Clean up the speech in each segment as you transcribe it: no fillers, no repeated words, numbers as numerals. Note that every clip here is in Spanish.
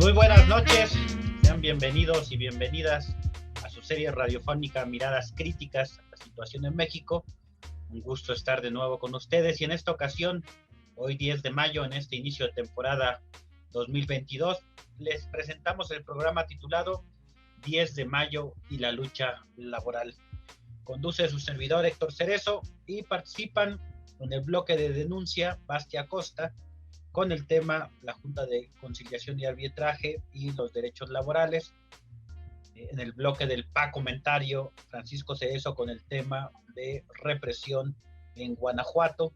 Muy buenas noches, sean bienvenidos y bienvenidas a su serie radiofónica Miradas Críticas a la Situación en México. Un gusto estar de nuevo con ustedes y en esta ocasión, hoy 10 de mayo, en este inicio de temporada 2022, les presentamos el programa titulado 10 de mayo y la lucha laboral. Conduce su servidor Héctor Cerezo y participan en el bloque de denuncia Basti Acosta, con el tema la Junta de Conciliación y Arbitraje y los derechos laborales. En el bloque del comentario, Francisco Cerezo con el tema de represión en Guanajuato.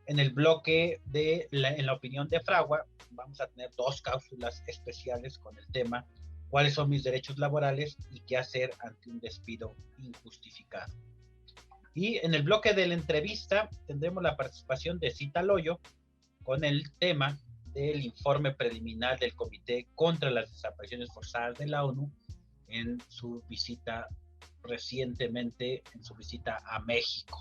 En el bloque de en la opinión de Fragua, vamos a tener dos cápsulas especiales con el tema cuáles son mis derechos laborales y qué hacer ante un despido injustificado. Y en el bloque de la entrevista tendremos la participación de Cita Loyo con el tema del informe preliminar del Comité contra las Desapariciones Forzadas de la ONU en su visita recientemente, en su visita a México.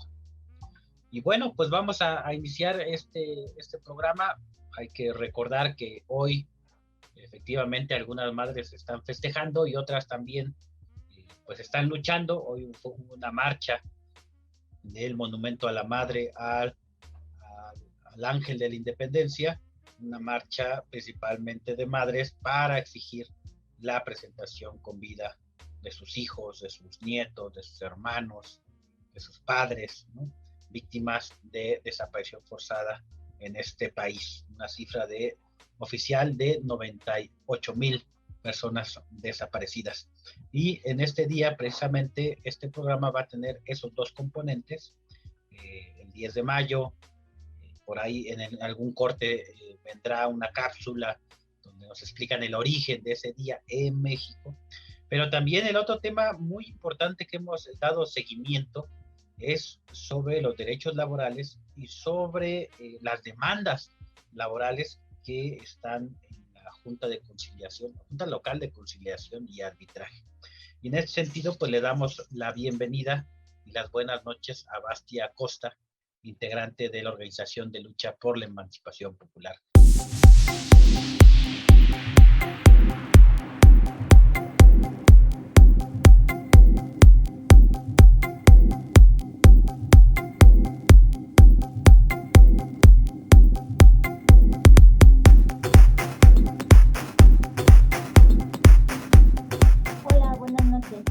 Y bueno, pues vamos a iniciar este programa. Hay que recordar que hoy efectivamente algunas madres están festejando y otras también pues están luchando. Hoy hubo una marcha del Monumento a la Madre al Ángel de la Independencia, una marcha principalmente de madres para exigir la presentación con vida de sus hijos, de sus nietos, de sus hermanos, de sus padres, ¿no? Víctimas de desaparición forzada en este país. Una cifra oficial de 98,000 personas desaparecidas. Y en este día, precisamente, este programa va a tener esos dos componentes. El 10 de mayo, por ahí en algún corte vendrá una cápsula donde nos explican el origen de ese día en México. Pero también el otro tema muy importante que hemos dado seguimiento es sobre los derechos laborales y sobre las demandas laborales que están en la Junta de Conciliación, la Junta Local de Conciliación y Arbitraje. Y en ese sentido, pues le damos la bienvenida y las buenas noches a Basti Acosta, integrante de la Organización de Lucha por la Emancipación Popular. Hola, buenas noches.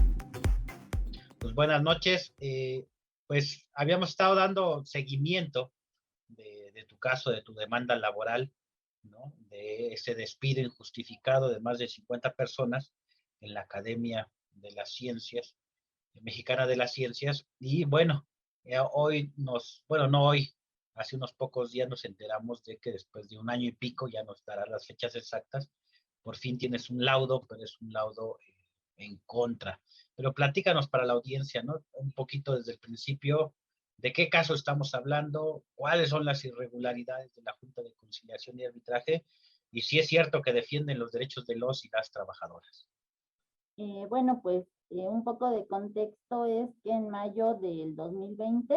Pues buenas noches. Pues habíamos estado dando seguimiento de tu caso, de tu demanda laboral, ¿no? De ese despido injustificado de más de 50 personas en la Academia de las Ciencias, Mexicana de las Ciencias. Y bueno, hoy no hoy, hace unos pocos días nos enteramos de que después de un año y pico, ya nos dará las fechas exactas, por fin tienes un laudo, pero es un laudo en contra. Pero platícanos para la audiencia, ¿no? Un poquito desde el principio, ¿de qué caso estamos hablando? ¿Cuáles son las irregularidades de la Junta de Conciliación y Arbitraje? Y si es cierto que defienden los derechos de los y las trabajadoras. Bueno, pues un poco de contexto es que en mayo del 2020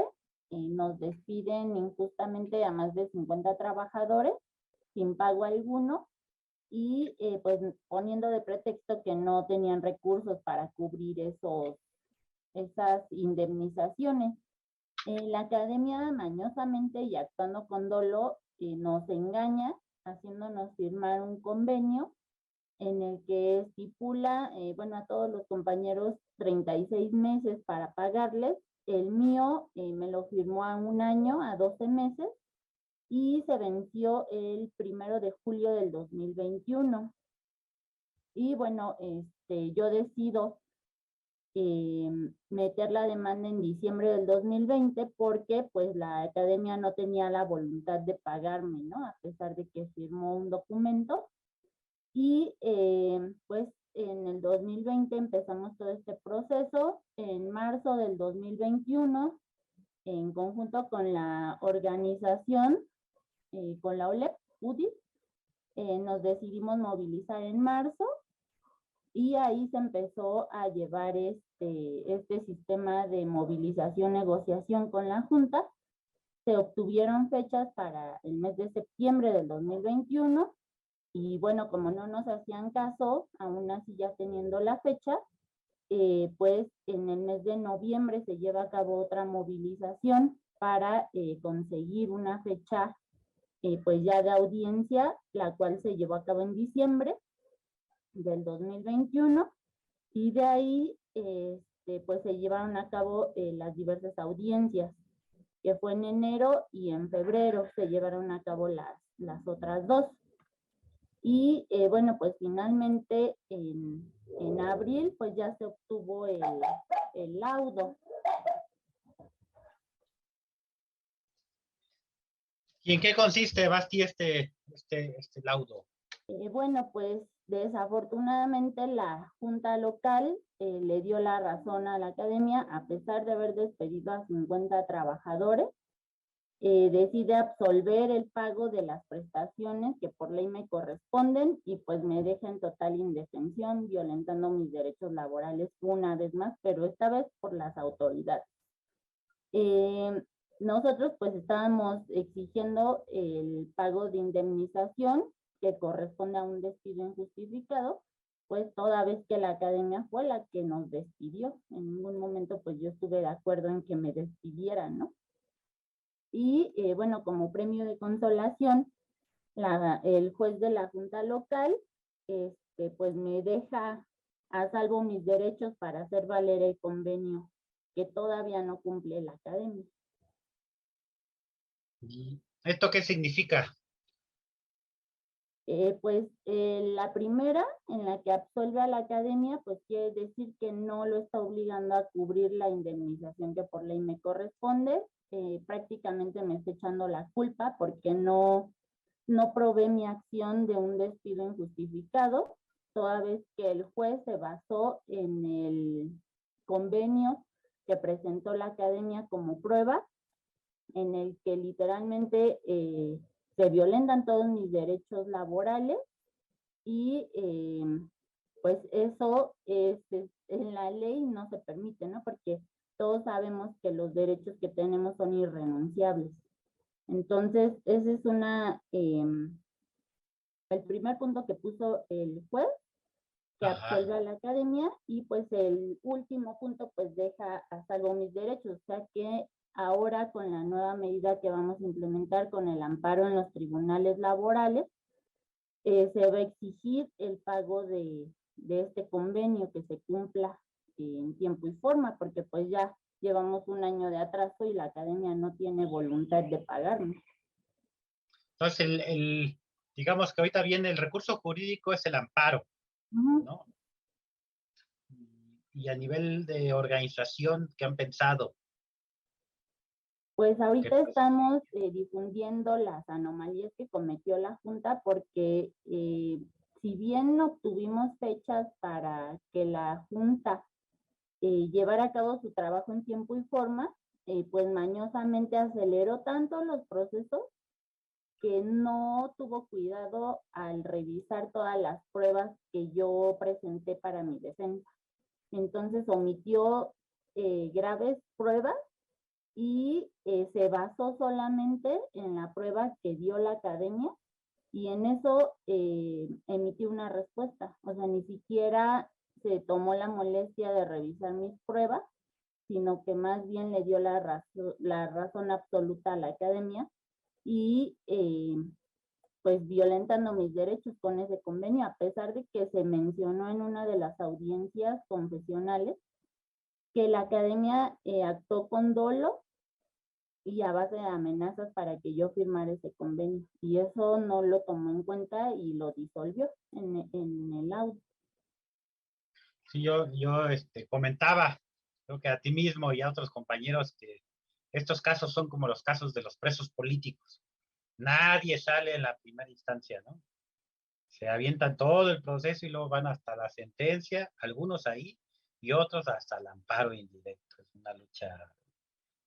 nos despiden injustamente a más de 50 trabajadores sin pago alguno y pues poniendo de pretexto que no tenían recursos para cubrir esas indemnizaciones. La academia mañosamente y actuando con dolo nos engaña haciéndonos firmar un convenio en el que estipula, bueno, a todos los compañeros 36 meses para pagarles. El mío me lo firmó a un año, a 12 meses, y se venció el 1 de julio del 2021. Y bueno, yo decido meter la demanda en diciembre del 2020 porque pues la academia no tenía la voluntad de pagarme, ¿no? A pesar de que firmó un documento. Y pues en el 2020 empezamos todo este proceso. En marzo del 2021, en conjunto con la organización, con la OLEP, UDI, nos decidimos movilizar en marzo y ahí se empezó a llevar este sistema de movilización, negociación con la Junta. Se obtuvieron fechas para el mes de septiembre del 2021 Y bueno, como no nos hacían caso, aún así ya teniendo la fecha, pues en el mes de noviembre se lleva a cabo otra movilización para conseguir una fecha pues ya de audiencia, la cual se llevó a cabo en diciembre del 2021 y de ahí pues se llevaron a cabo las diversas audiencias, que fue en enero y en febrero se llevaron a cabo las otras dos. Y bueno, pues finalmente en abril pues ya se obtuvo el laudo. ¿Y en qué consiste, Basti, este laudo? Bueno, pues desafortunadamente la junta local le dio la razón a la academia, a pesar de haber despedido a 50 trabajadores, decide absolver el pago de las prestaciones que por ley me corresponden y pues me deja en total indefensión, violentando mis derechos laborales una vez más, pero esta vez por las autoridades. Nosotros pues estábamos exigiendo el pago de indemnización que corresponde a un despido injustificado, pues toda vez que la academia fue la que nos despidió. En ningún momento pues yo estuve de acuerdo en que me despidieran, ¿no? Y bueno, como premio de consolación, el juez de la junta local pues me deja a salvo mis derechos para hacer valer el convenio que todavía no cumple la academia. ¿Esto qué significa? Pues la primera, en la que absuelve a la academia, pues quiere decir que no lo está obligando a cubrir la indemnización que por ley me corresponde. Prácticamente me está echando la culpa porque no probé mi acción de un despido injustificado, toda vez que el juez se basó en el convenio que presentó la academia como prueba, en el que literalmente se violentan todos mis derechos laborales y pues eso en la ley no se permite, ¿no? Porque todos sabemos que los derechos que tenemos son irrenunciables. Entonces, ese es el primer punto que puso el juez, que absuelve a la academia, y pues el último punto pues deja a salvo mis derechos, o sea que ahora con la nueva medida que vamos a implementar con el amparo en los tribunales laborales, se va a exigir el pago de este convenio que se cumpla en tiempo y forma, porque pues ya llevamos un año de atraso y la academia no tiene voluntad de pagarme. Entonces, digamos que ahorita viene el recurso jurídico, es el amparo, ¿no? Y a nivel de organización, ¿qué han pensado? Pues ahorita estamos difundiendo las anomalías que cometió la Junta porque si bien no obtuvimos fechas para que la Junta llevara a cabo su trabajo en tiempo y forma, pues mañosamente aceleró tanto los procesos que no tuvo cuidado al revisar todas las pruebas que yo presenté para mi defensa. Entonces omitió graves pruebas y se basó solamente en la prueba que dio la academia y en eso emitió una respuesta. O sea, ni siquiera se tomó la molestia de revisar mis pruebas, sino que más bien le dio la razón absoluta a la academia y pues violentando mis derechos con ese convenio, a pesar de que se mencionó en una de las audiencias confesionales que la academia actuó con dolo y a base de amenazas para que yo firmara ese convenio. Y eso no lo tomó en cuenta y lo disolvió en el audio. Sí, yo comentaba, creo que a ti mismo y a otros compañeros, que estos casos son como los casos de los presos políticos. Nadie sale en la primera instancia, ¿no? Se avientan todo el proceso y luego van hasta la sentencia, algunos ahí y otros hasta el amparo indirecto. Es una lucha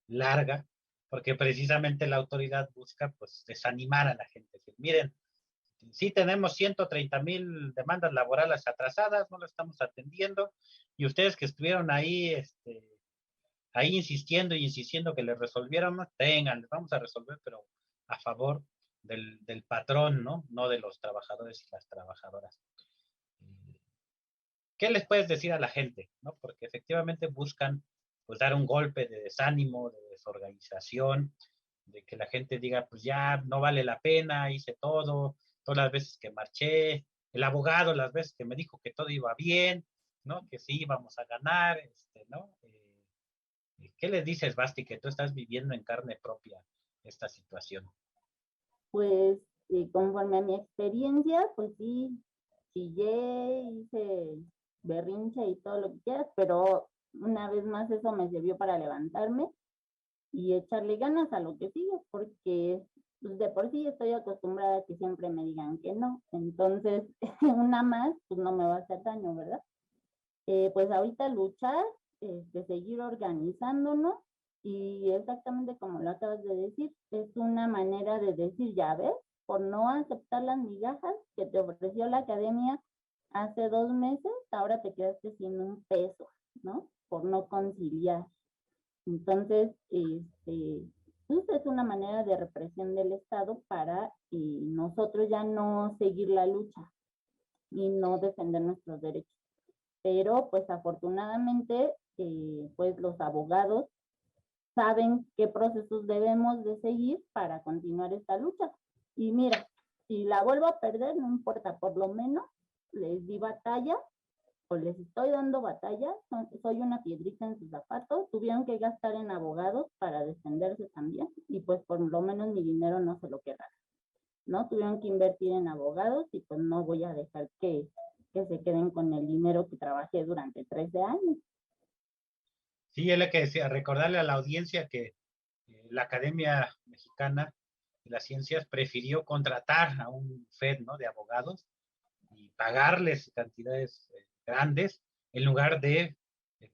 larga, porque precisamente la autoridad busca pues desanimar a la gente. Decir, miren, sí tenemos 130,000 demandas laborales atrasadas, no lo estamos atendiendo, y ustedes que estuvieron ahí, ahí insistiendo y insistiendo que les resolviéramos, tengan, les vamos a resolver, pero a favor del patrón, ¿no? No de los trabajadores y las trabajadoras. ¿Qué les puedes decir a la gente, ¿no? Porque efectivamente buscan pues dar un golpe de desánimo, de desorganización, de que la gente diga, pues ya no vale la pena, hice todo, todas las veces que marché, el abogado las veces que me dijo que todo iba bien, ¿no? Que sí íbamos a ganar, ¿no? ¿Qué les dices, Basti, que tú estás viviendo en carne propia esta situación? Pues conforme a mi experiencia, pues sí, chillé, hice berrinche y todo lo que quieras, pero una vez más eso me sirvió para levantarme y echarle ganas a lo que sigue, porque pues, de por sí estoy acostumbrada a que siempre me digan que no, entonces una más, pues no me va a hacer daño, ¿verdad? Pues ahorita luchar, seguir organizándonos y exactamente como lo acabas de decir, es una manera de decir, ya ves, por no aceptar las migajas que te ofreció la academia hace 2 meses, ahora te quedaste sin un peso, ¿no? Por no conciliar. Entonces, pues es una manera de represión del Estado para nosotros ya no seguir la lucha y no defender nuestros derechos. Pero pues afortunadamente, pues los abogados saben qué procesos debemos de seguir para continuar esta lucha. Y mira, si la vuelvo a perder, no importa, por lo menos les di batalla o les estoy dando batalla, soy una piedrita en sus zapatos, tuvieron que gastar en abogados para defenderse también y pues por lo menos mi dinero no se lo quedaron, ¿no? Tuvieron que invertir en abogados y pues no voy a dejar que se queden con el dinero que trabajé durante 13 años. Sí, es lo que decía, recordarle a la audiencia que la Academia Mexicana de las Ciencias prefirió contratar a un FED, ¿no? De abogados y pagarles cantidades grandes en lugar de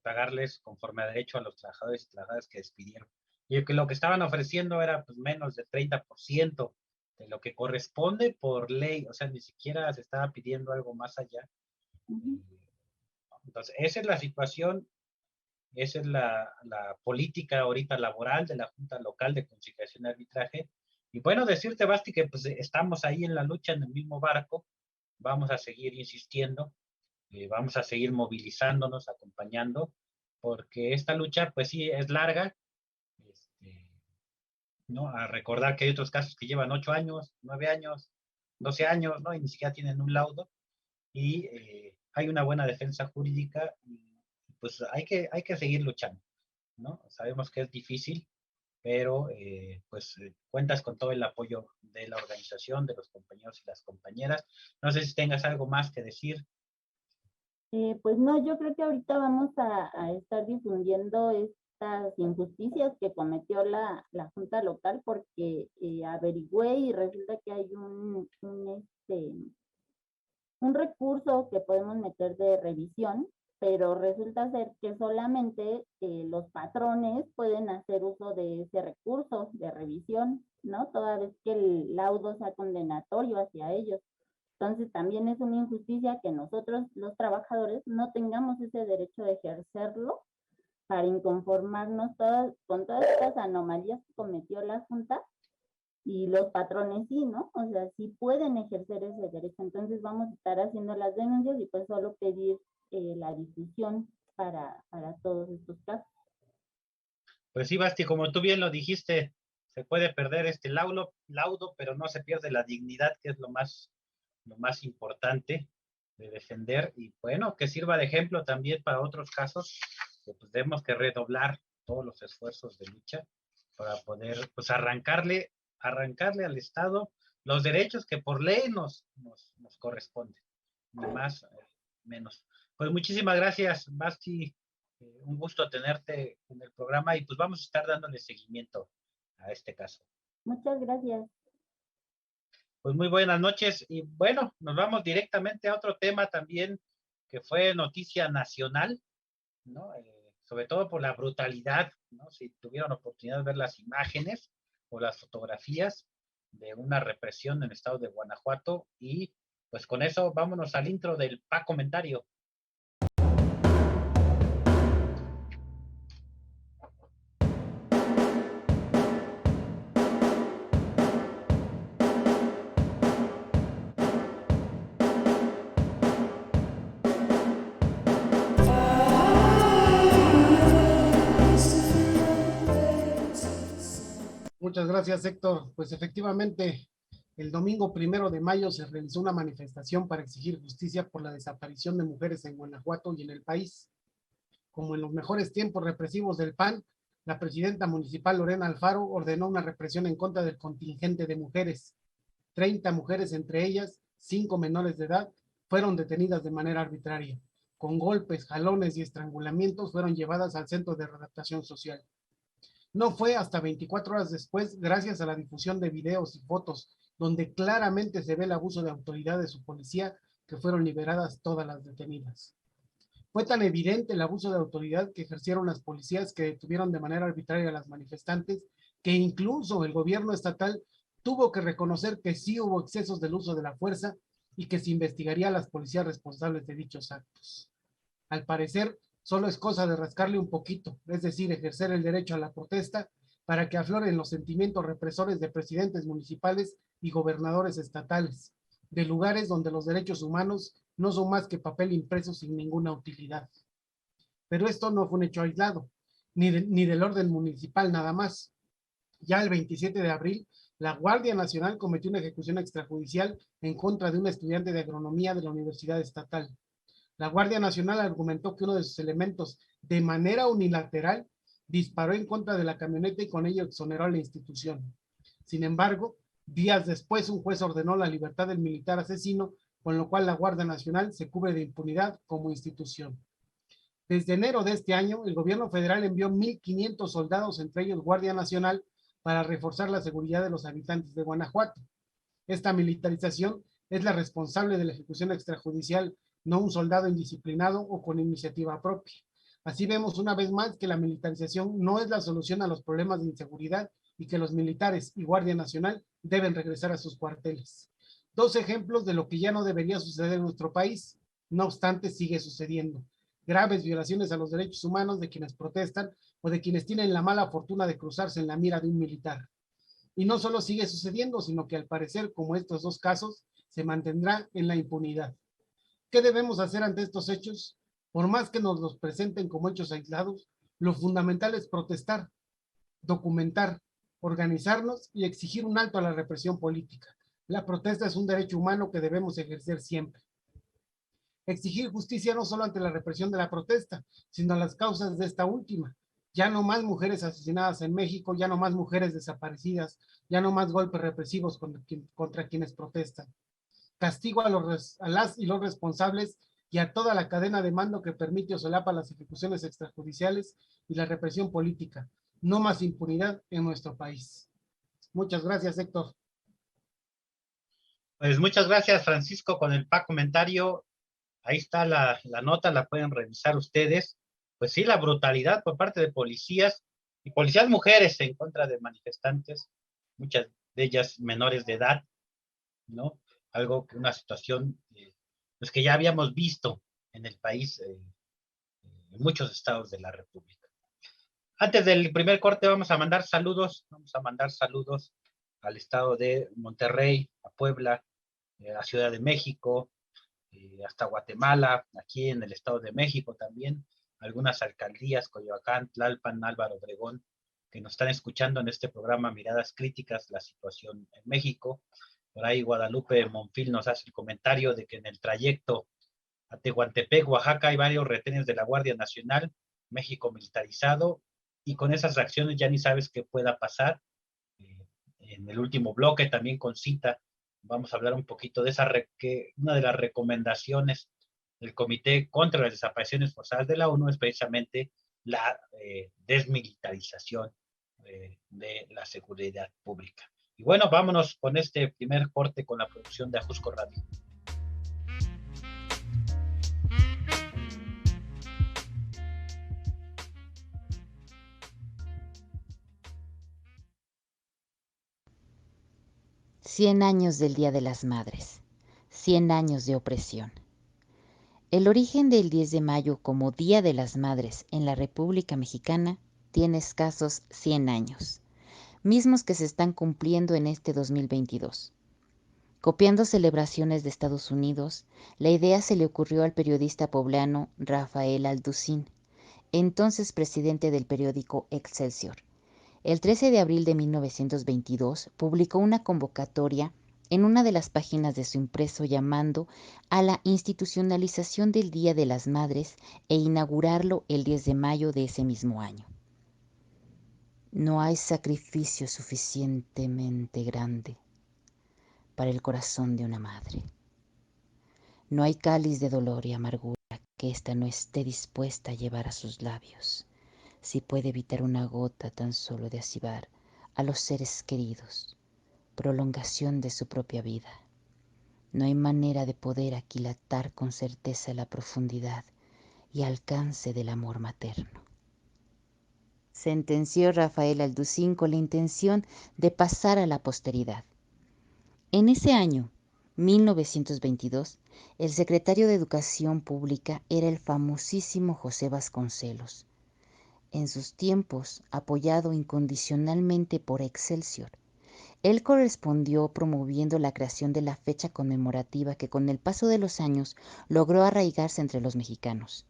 pagarles conforme a derecho a los trabajadores y trabajadoras que despidieron. Y que lo que estaban ofreciendo era pues, menos del 30% de lo que corresponde por ley, o sea, ni siquiera se estaba pidiendo algo más allá. Entonces, esa es la situación, esa es la política ahorita laboral de la Junta Local de Conciliación y Arbitraje. Y bueno, decirte, Basti, que pues estamos ahí en la lucha, en el mismo barco, vamos a seguir insistiendo, vamos a seguir movilizándonos, acompañando, porque esta lucha, pues sí, es larga, ¿no? A recordar que hay otros casos que llevan 8 años, 9 años, 12 años, ¿no? Y ni siquiera tienen un laudo, y hay una buena defensa jurídica, y pues hay que seguir luchando, ¿no? Sabemos que es difícil, pero pues cuentas con todo el apoyo de la organización, de los compañeros y las compañeras. No sé si tengas algo más que decir. Pues no, yo creo que ahorita vamos a estar difundiendo estas injusticias que cometió la Junta Local porque averigüé y resulta que hay un recurso que podemos meter de revisión, pero resulta ser que solamente los patrones pueden hacer uso de ese recurso de revisión, ¿no? Toda vez que el laudo sea condenatorio hacia ellos. Entonces también es una injusticia que nosotros, los trabajadores, no tengamos ese derecho de ejercerlo para inconformarnos con todas estas anomalías que cometió la Junta y los patrones sí, ¿no? O sea, sí pueden ejercer ese derecho. Entonces vamos a estar haciendo las denuncias y pues solo pedir la difusión para todos estos casos. Pues sí, Basti, como tú bien lo dijiste, se puede perder este laudo, pero no se pierde la dignidad, que es lo más importante de defender. Y bueno, que sirva de ejemplo también para otros casos, que pues tenemos que redoblar todos los esfuerzos de lucha para poder pues arrancarle al Estado los derechos que por ley nos corresponden, ni más, menos. Pues muchísimas gracias, Basti. Un gusto tenerte en el programa y pues vamos a estar dándole seguimiento a este caso. Muchas gracias. Pues muy buenas noches y bueno, nos vamos directamente a otro tema también que fue noticia nacional, ¿no? Sobre todo por la brutalidad, ¿no? Si tuvieron oportunidad de ver las imágenes o las fotografías de una represión en el estado de Guanajuato y pues con eso vámonos al intro del PA Comentario. Muchas gracias, Héctor. Pues efectivamente, el domingo 1 de mayo se realizó una manifestación para exigir justicia por la desaparición de mujeres en Guanajuato y en el país. Como en los mejores tiempos represivos del PAN, la presidenta municipal Lorena Alfaro ordenó una represión en contra del contingente de mujeres. 30 mujeres, entre ellas 5 menores de edad, fueron detenidas de manera arbitraria. Con golpes, jalones y estrangulamientos fueron llevadas al centro de readaptación social. No fue hasta 24 horas después, gracias a la difusión de videos y fotos, donde claramente se ve el abuso de autoridad de su policía, que fueron liberadas todas las detenidas. Fue tan evidente el abuso de autoridad que ejercieron las policías que detuvieron de manera arbitraria a las manifestantes, que incluso el gobierno estatal tuvo que reconocer que sí hubo excesos del uso de la fuerza y que se investigaría a las policías responsables de dichos actos. Al parecer, solo es cosa de rascarle un poquito, es decir, ejercer el derecho a la protesta para que afloren los sentimientos represores de presidentes municipales y gobernadores estatales, de lugares donde los derechos humanos no son más que papel impreso sin ninguna utilidad. Pero esto no fue un hecho aislado, ni del orden municipal nada más. Ya el 27 de abril, la Guardia Nacional cometió una ejecución extrajudicial en contra de un estudiante de agronomía de la Universidad Estatal. La Guardia Nacional argumentó que uno de sus elementos, de manera unilateral, disparó en contra de la camioneta y con ello exoneró a la institución. Sin embargo, días después, un juez ordenó la libertad del militar asesino, con lo cual la Guardia Nacional se cubre de impunidad como institución. Desde enero de este año, el gobierno federal envió 1,500 soldados, entre ellos Guardia Nacional, para reforzar la seguridad de los habitantes de Guanajuato. Esta militarización es la responsable de la ejecución extrajudicial, no un soldado indisciplinado o con iniciativa propia. Así vemos una vez más que la militarización no es la solución a los problemas de inseguridad y que los militares y Guardia Nacional deben regresar a sus cuarteles. Dos ejemplos de lo que ya no debería suceder en nuestro país, no obstante sigue sucediendo. Graves violaciones a los derechos humanos de quienes protestan o de quienes tienen la mala fortuna de cruzarse en la mira de un militar. Y no solo sigue sucediendo, sino que al parecer, como estos dos casos, se mantendrá en la impunidad. ¿Qué debemos hacer ante estos hechos? Por más que nos los presenten como hechos aislados, lo fundamental es protestar, documentar, organizarnos y exigir un alto a la represión política. La protesta es un derecho humano que debemos ejercer siempre. Exigir justicia no solo ante la represión de la protesta, sino a las causas de esta última. Ya no más mujeres asesinadas en México, ya no más mujeres desaparecidas, ya no más golpes represivos contra quienes protestan. Castigo a las y los responsables y a toda la cadena de mando que permite o solapa las ejecuciones extrajudiciales y la represión política. No más impunidad en nuestro país. Muchas gracias, Héctor. Pues muchas gracias, Francisco, con el comentario. Ahí está la nota, la pueden revisar ustedes. Pues sí, la brutalidad por parte de policías y policías mujeres en contra de manifestantes, muchas de ellas menores de edad, ¿no? Algo que una situación pues que ya habíamos visto en el país, en muchos estados de la República. Antes del primer corte vamos a mandar saludos al estado de Monterrey, a Puebla, a Ciudad de México, hasta Guatemala, aquí en el Estado de México también, algunas alcaldías, Coyoacán, Tlalpan, Álvaro Obregón, que nos están escuchando en este programa Miradas Críticas, la situación en México. Por ahí Guadalupe Monfil nos hace el comentario de que en el trayecto a Tehuantepec, Oaxaca, hay varios retenes de la Guardia Nacional, México militarizado, y con esas acciones ya ni sabes qué pueda pasar. En el último bloque también con cita vamos a hablar un poquito de una de las recomendaciones del Comité contra las Desapariciones Forzadas de la ONU es precisamente la desmilitarización de la seguridad pública. Y bueno, vámonos con este primer corte con la producción de Ajusco Radio. Cien años del Día de las Madres, 100 años de opresión. El origen del 10 de mayo como Día de las Madres en la República Mexicana tiene escasos 100 años, mismos que se están cumpliendo en este 2022. Copiando celebraciones de Estados Unidos, la idea se le ocurrió al periodista poblano Rafael Alducín, entonces presidente del periódico Excelsior, El 13 de abril de 1922 publicó una convocatoria en una de las páginas de su impreso llamando a la institucionalización del Día de las Madres e inaugurarlo el 10 de mayo de ese mismo año. No hay sacrificio suficientemente grande para el corazón de una madre. No hay cáliz de dolor y amargura que ésta no esté dispuesta a llevar a sus labios, si puede evitar una gota tan solo de acibar a los seres queridos, prolongación de su propia vida. No hay manera de poder aquilatar con certeza la profundidad y alcance del amor materno. Sentenció Rafael Alducín con la intención de pasar a la posteridad. En ese año, 1922, el secretario de Educación Pública era el famosísimo José Vasconcelos, en sus tiempos apoyado incondicionalmente por Excelsior. Él correspondió promoviendo la creación de la fecha conmemorativa que con el paso de los años logró arraigarse entre los mexicanos.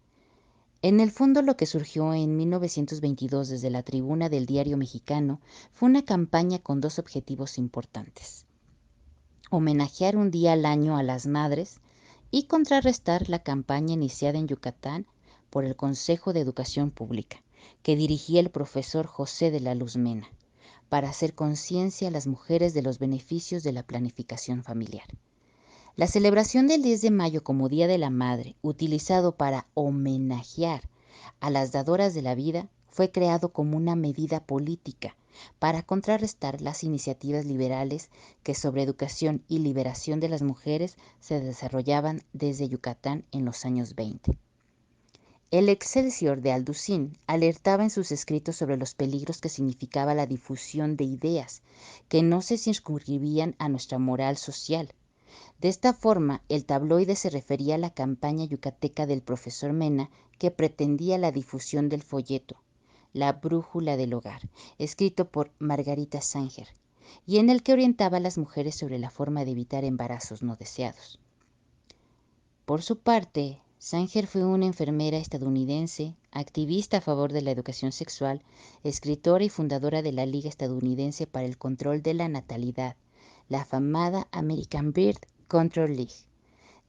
En el fondo, lo que surgió en 1922 desde la tribuna del Diario Mexicano fue una campaña con dos objetivos importantes: homenajear un día al año a las madres y contrarrestar la campaña iniciada en Yucatán por el Consejo de Educación Pública, que dirigía el profesor José de la Luz Mena, para hacer conciencia a las mujeres de los beneficios de la planificación familiar. La celebración del 10 de mayo como Día de la Madre, utilizado para homenajear a las dadoras de la vida, fue creado como una medida política para contrarrestar las iniciativas liberales que sobre educación y liberación de las mujeres se desarrollaban desde Yucatán en los años 20. El Excelsior de Alducín alertaba en sus escritos sobre los peligros que significaba la difusión de ideas que no se circunscribían a nuestra moral social. De esta forma, el tabloide se refería a la campaña yucateca del profesor Mena, que pretendía la difusión del folleto La Brújula del Hogar, escrito por Margarita Sanger, y en el que orientaba a las mujeres sobre la forma de evitar embarazos no deseados. Por su parte, Sanger fue una enfermera estadounidense, activista a favor de la educación sexual, escritora y fundadora de la Liga Estadounidense para el Control de la Natalidad, la afamada American Birth Control League.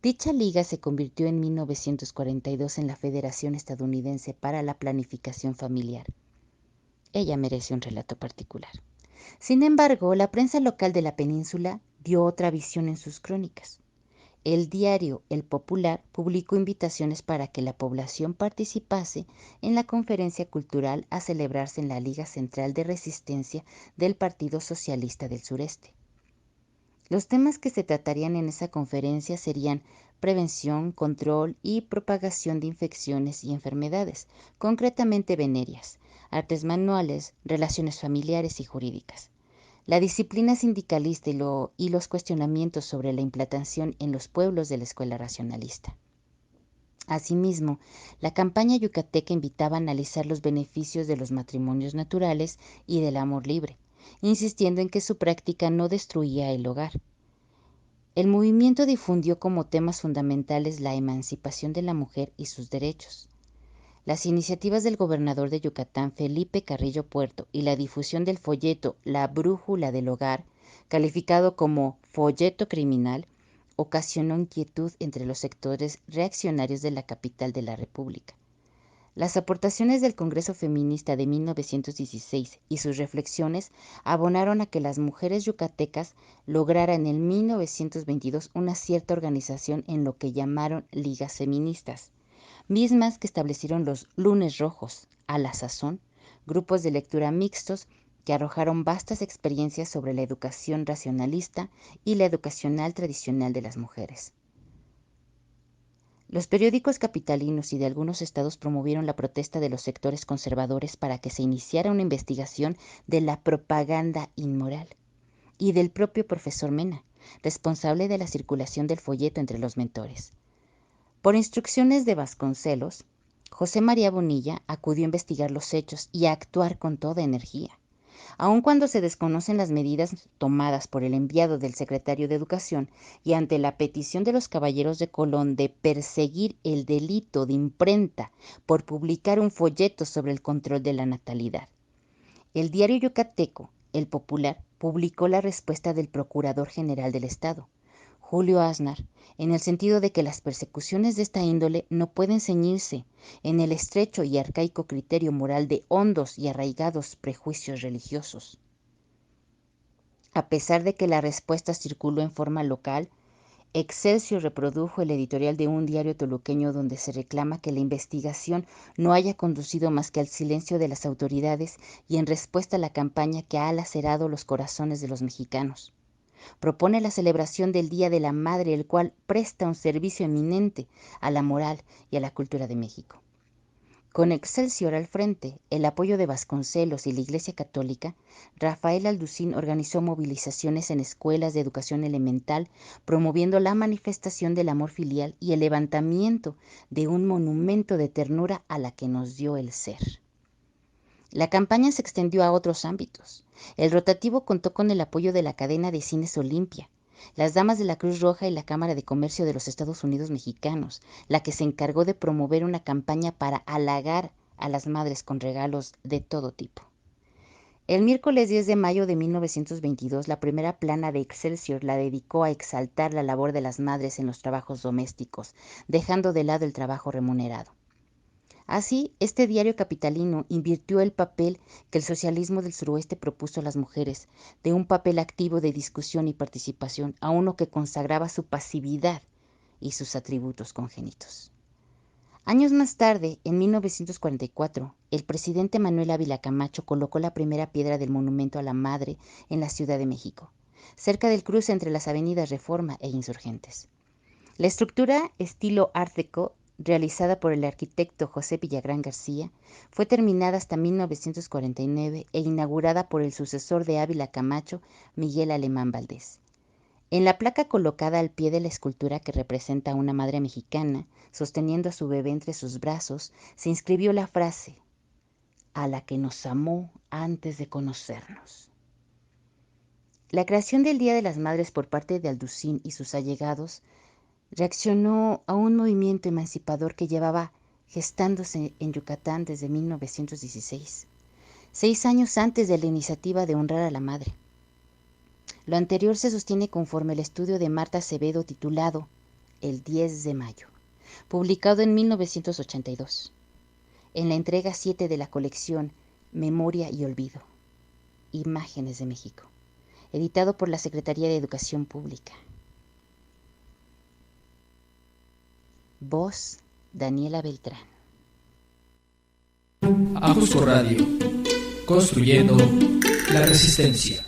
Dicha liga se convirtió en 1942 en la Federación Estadounidense para la Planificación Familiar. Ella merece un relato particular. Sin embargo, la prensa local de la península dio otra visión en sus crónicas. El diario El Popular publicó invitaciones para que la población participase en la conferencia cultural a celebrarse en la Liga Central de Resistencia del Partido Socialista del Sureste. Los temas que se tratarían en esa conferencia serían prevención, control y propagación de infecciones y enfermedades, concretamente venéreas, artes manuales, relaciones familiares y jurídicas. La disciplina sindicalista y los cuestionamientos sobre la implantación en los pueblos de la escuela racionalista. Asimismo, la campaña yucateca invitaba a analizar los beneficios de los matrimonios naturales y del amor libre, insistiendo en que su práctica no destruía el hogar. El movimiento difundió como temas fundamentales la emancipación de la mujer y sus derechos. Las iniciativas del gobernador de Yucatán, Felipe Carrillo Puerto, y la difusión del folleto La Brújula del Hogar, calificado como folleto criminal, ocasionó inquietud entre los sectores reaccionarios de la capital de la República. Las aportaciones del Congreso Feminista de 1916 y sus reflexiones abonaron a que las mujeres yucatecas lograran en 1922 una cierta organización en lo que llamaron ligas feministas, mismas que establecieron los lunes rojos, a la sazón, grupos de lectura mixtos que arrojaron vastas experiencias sobre la educación racionalista y la educacional tradicional de las mujeres. Los periódicos capitalinos y de algunos estados promovieron la protesta de los sectores conservadores para que se iniciara una investigación de la propaganda inmoral y del propio profesor Mena, responsable de la circulación del folleto entre los mentores. Por instrucciones de Vasconcelos, José María Bonilla acudió a investigar los hechos y a actuar con toda energía. Aun cuando se desconocen las medidas tomadas por el enviado del secretario de Educación y ante la petición de los caballeros de Colón de perseguir el delito de imprenta por publicar un folleto sobre el control de la natalidad, El diario yucateco, El Popular, publicó la respuesta del Procurador General del Estado, Julio Aznar, en el sentido de que las persecuciones de esta índole no pueden ceñirse en el estrecho y arcaico criterio moral de hondos y arraigados prejuicios religiosos. A pesar de que la respuesta circuló en forma local, Excelsior reprodujo el editorial de un diario toluqueño donde se reclama que la investigación no haya conducido más que al silencio de las autoridades y en respuesta a la campaña que ha lacerado los corazones de los mexicanos. Propone la celebración del Día de la Madre, el cual presta un servicio eminente a la moral y a la cultura de México. Con Excelsior al frente, el apoyo de Vasconcelos y la Iglesia Católica, Rafael Alducín organizó movilizaciones en escuelas de educación elemental, promoviendo la manifestación del amor filial y el levantamiento de un monumento de ternura a la que nos dio el ser. La campaña se extendió a otros ámbitos. El rotativo contó con el apoyo de la cadena de cines Olimpia, las Damas de la Cruz Roja y la Cámara de Comercio de los Estados Unidos Mexicanos, la que se encargó de promover una campaña para halagar a las madres con regalos de todo tipo. El miércoles 10 de mayo de 1922, la primera plana de Excelsior la dedicó a exaltar la labor de las madres en los trabajos domésticos, dejando de lado el trabajo remunerado. Así, este diario capitalino invirtió el papel que el socialismo del suroeste propuso a las mujeres, de un papel activo de discusión y participación a uno que consagraba su pasividad y sus atributos congénitos. Años más tarde, en 1944, el presidente Manuel Ávila Camacho colocó la primera piedra del monumento a la madre en la Ciudad de México, cerca del cruce entre las avenidas Reforma e Insurgentes. La estructura estilo Art Deco, realizada por el arquitecto José Villagrán García, fue terminada hasta 1949 e inaugurada por el sucesor de Ávila Camacho, Miguel Alemán Valdés. En la placa colocada al pie de la escultura que representa a una madre mexicana, sosteniendo a su bebé entre sus brazos, se inscribió la frase: "A la que nos amó antes de conocernos". La creación del Día de las Madres por parte de Alducín y sus allegados reaccionó a un movimiento emancipador que llevaba gestándose en Yucatán desde 1916, 6 años antes de la iniciativa de honrar a la madre. Lo anterior se sostiene conforme el estudio de Marta Acevedo titulado El 10 de mayo, publicado en 1982, en la entrega 7 de la colección Memoria y Olvido, Imágenes de México, editado por la Secretaría de Educación Pública. Voz, Daniela Beltrán. Ajusco Radio, construyendo la resistencia.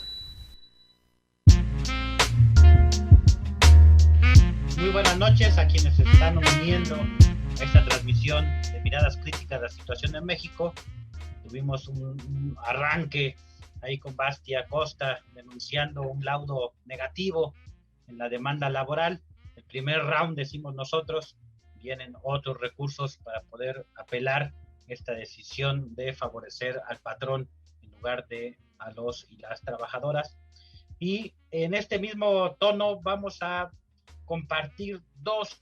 Muy buenas noches a quienes se están uniendo a esta transmisión de Miradas Críticas de la Situación en México. Tuvimos un arranque ahí con Bastia Costa denunciando un laudo negativo en la demanda laboral. El primer round, decimos nosotros. Vienen otros recursos para poder apelar esta decisión de favorecer al patrón en lugar de a los y las trabajadoras. Y en este mismo tono vamos a compartir dos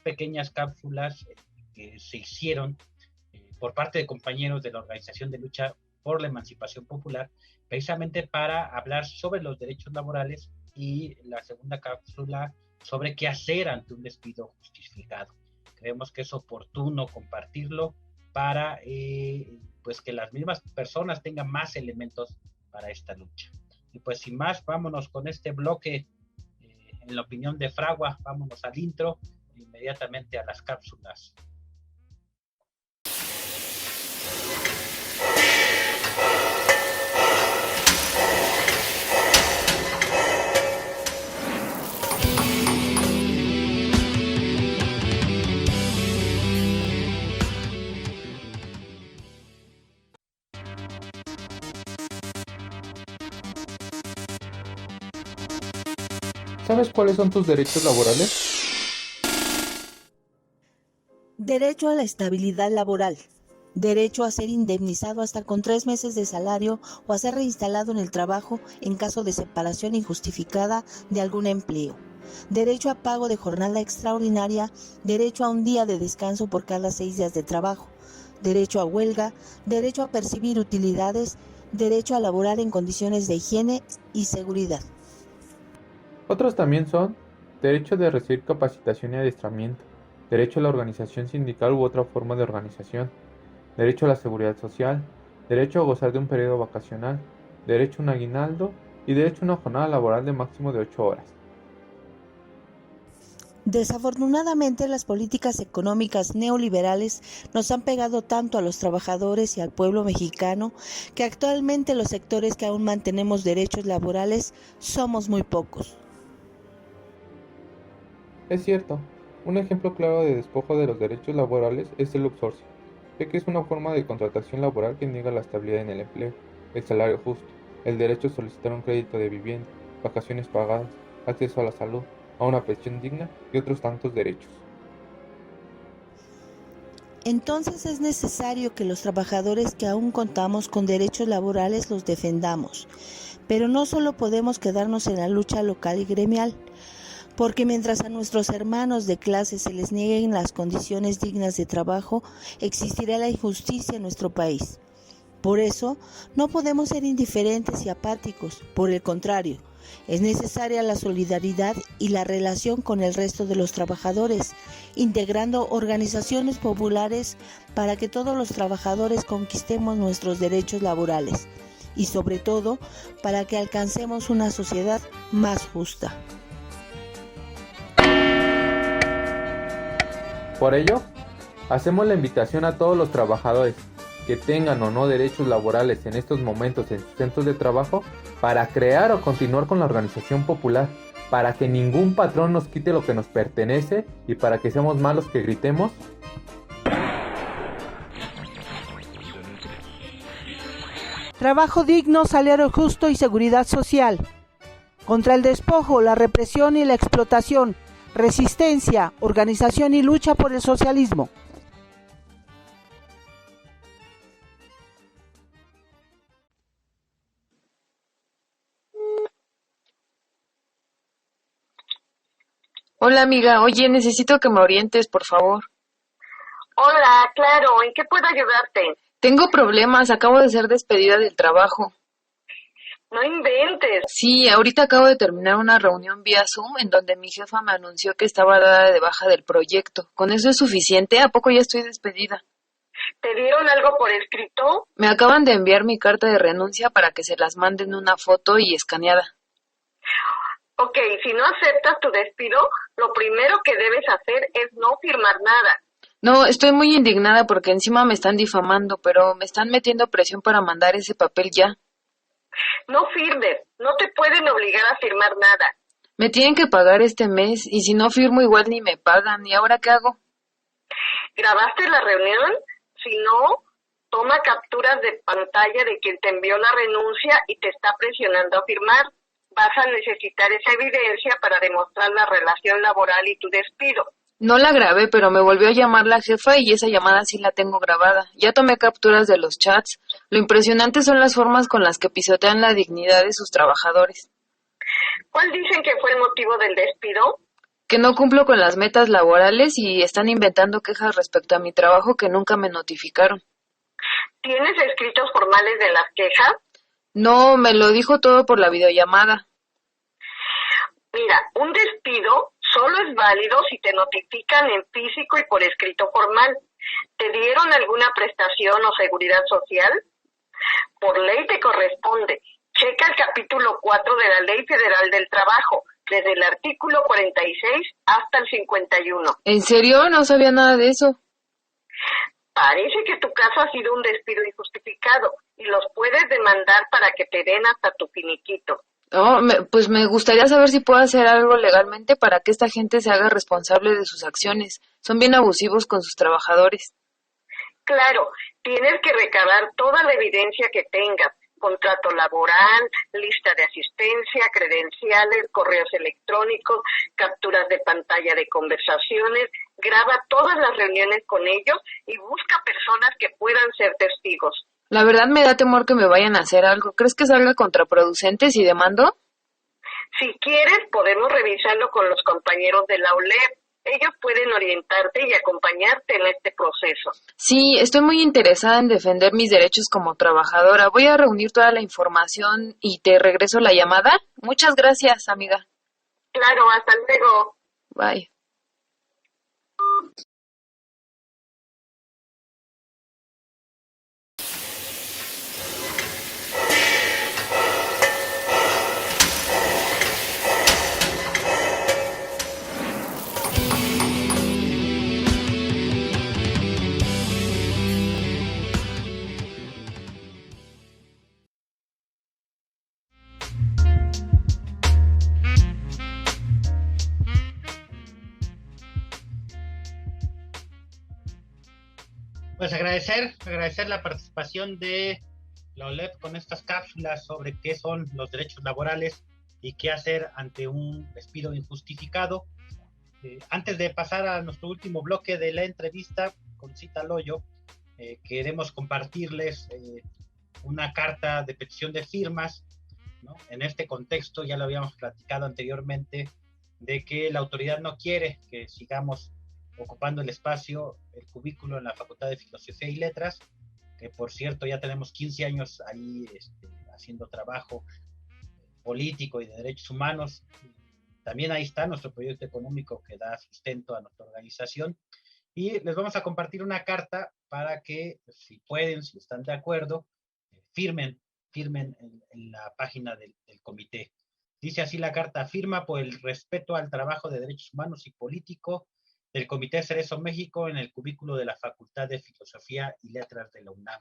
pequeñas cápsulas que se hicieron por parte de compañeros de la Organización de Lucha por la Emancipación Popular, precisamente para hablar sobre los derechos laborales, y la segunda cápsula sobre qué hacer ante un despido justificado. Creemos que es oportuno compartirlo para pues que las mismas personas tengan más elementos para esta lucha. Y pues sin más, vámonos con este bloque, en la opinión de Fragua, vámonos al intro, inmediatamente a las cápsulas. ¿Sabes cuáles son tus derechos laborales? Derecho a la estabilidad laboral. Derecho a ser indemnizado hasta con 3 meses de salario o a ser reinstalado en el trabajo en caso de separación injustificada de algún empleo. Derecho a pago de jornada extraordinaria. Derecho a un día de descanso por cada 6 días de trabajo. derecho a huelga, derecho a percibir utilidades, derecho a laborar en condiciones de higiene y seguridad. Otros también son derecho de recibir capacitación y adiestramiento, derecho a la organización sindical u otra forma de organización, derecho a la seguridad social, derecho a gozar de un periodo vacacional, derecho a un aguinaldo y derecho a una jornada laboral de máximo de 8 horas. Desafortunadamente, las políticas económicas neoliberales nos han pegado tanto a los trabajadores y al pueblo mexicano que actualmente los sectores que aún mantenemos derechos laborales somos muy pocos. Es cierto, un ejemplo claro de despojo de los derechos laborales es el outsourcing, ya que es una forma de contratación laboral que niega la estabilidad en el empleo, el salario justo, el derecho a solicitar un crédito de vivienda, vacaciones pagadas, acceso a la salud, a una pensión digna y otros tantos derechos. Entonces es necesario que los trabajadores que aún contamos con derechos laborales los defendamos, pero no solo podemos quedarnos en la lucha local y gremial, porque mientras a nuestros hermanos de clase se les nieguen las condiciones dignas de trabajo, existirá la injusticia en nuestro país. Por eso, no podemos ser indiferentes y apáticos, por el contrario, es necesaria la solidaridad y la relación con el resto de los trabajadores, integrando organizaciones populares para que todos los trabajadores conquistemos nuestros derechos laborales y sobre todo para que alcancemos una sociedad más justa. Por ello, hacemos la invitación a todos los trabajadores que tengan o no derechos laborales en estos momentos en sus centros de trabajo para crear o continuar con la organización popular, para que ningún patrón nos quite lo que nos pertenece y para que seamos más los que gritemos. Trabajo digno, salario justo y seguridad social. Contra el despojo, la represión y la explotación. Resistencia, organización y lucha por el socialismo. Hola amiga, oye, necesito que me orientes, por favor. Hola, claro, ¿en qué puedo ayudarte? Tengo problemas, acabo de ser despedida del trabajo. No inventes. Sí, ahorita acabo de terminar una reunión vía Zoom en donde mi jefa me anunció que estaba dada de baja del proyecto. ¿Con eso es suficiente? ¿A poco ya estoy despedida? ¿Te dieron algo por escrito? Me acaban de enviar mi carta de renuncia para que se las manden una foto y escaneada. Ok, si no aceptas tu despido, lo primero que debes hacer es no firmar nada. No, estoy muy indignada porque encima me están difamando, pero me están metiendo presión para mandar ese papel ya. No firmes, no te pueden obligar a firmar nada. Me tienen que pagar este mes y si no firmo igual ni me pagan. ¿Y ahora qué hago? ¿Grabaste la reunión? Si no, toma capturas de pantalla de quien te envió la renuncia y te está presionando a firmar. Vas a necesitar esa evidencia para demostrar la relación laboral y tu despido. No la grabé, pero me volvió a llamar la jefa y esa llamada sí la tengo grabada. Ya tomé capturas de los chats. Lo impresionante son las formas con las que pisotean la dignidad de sus trabajadores. ¿Cuál dicen que fue el motivo del despido? Que no cumplo con las metas laborales y están inventando quejas respecto a mi trabajo que nunca me notificaron. ¿Tienes escritos formales de las quejas? No, me lo dijo todo por la videollamada. Mira, un despido solo es válido si te notifican en físico y por escrito formal. ¿Te dieron alguna prestación o seguridad social? Por ley te corresponde. Checa el capítulo 4 de la Ley Federal del Trabajo, desde el artículo 46 hasta el 51. ¿En serio? No sabía nada de eso. Parece que tu caso ha sido un despido injustificado y los puedes demandar para que te den hasta tu finiquito. Oh, pues me gustaría saber si puedo hacer algo legalmente para que esta gente se haga responsable de sus acciones. Son bien abusivos con sus trabajadores. Claro, tienes que recabar toda la evidencia que tengas. Contrato laboral, lista de asistencia, credenciales, correos electrónicos, capturas de pantalla de conversaciones, graba todas las reuniones con ellos y busca personas que puedan ser testigos. La verdad me da temor que me vayan a hacer algo. ¿Crees que salga contraproducente si demando? Si quieres, podemos revisarlo con los compañeros de la ULEP. Ellos pueden pueden orientarte y acompañarte en este proceso. Sí, estoy muy interesada en defender mis derechos como trabajadora. Voy a reunir toda la información y te regreso la llamada. Muchas gracias, amiga. Claro, hasta luego. Bye. Pues agradecer la participación de la OLEP con estas cápsulas sobre qué son los derechos laborales y qué hacer ante un despido injustificado. Antes de pasar a nuestro último bloque de la entrevista con Cita Loyo, queremos compartirles una carta de petición de firmas, ¿no? En este contexto, ya lo habíamos platicado anteriormente, de que la autoridad no quiere que sigamos ocupando el espacio, el cubículo en la Facultad de Filosofía y Letras, que por cierto ya tenemos 15 años ahí haciendo trabajo político y de derechos humanos. También ahí está nuestro proyecto económico que da sustento a nuestra organización. Y les vamos a compartir una carta para que, si pueden, si están de acuerdo, firmen en la página del comité. Dice así la carta: firma por el respeto al trabajo de derechos humanos y político del Comité Cerezo México en el cubículo de la Facultad de Filosofía y Letras de la UNAM.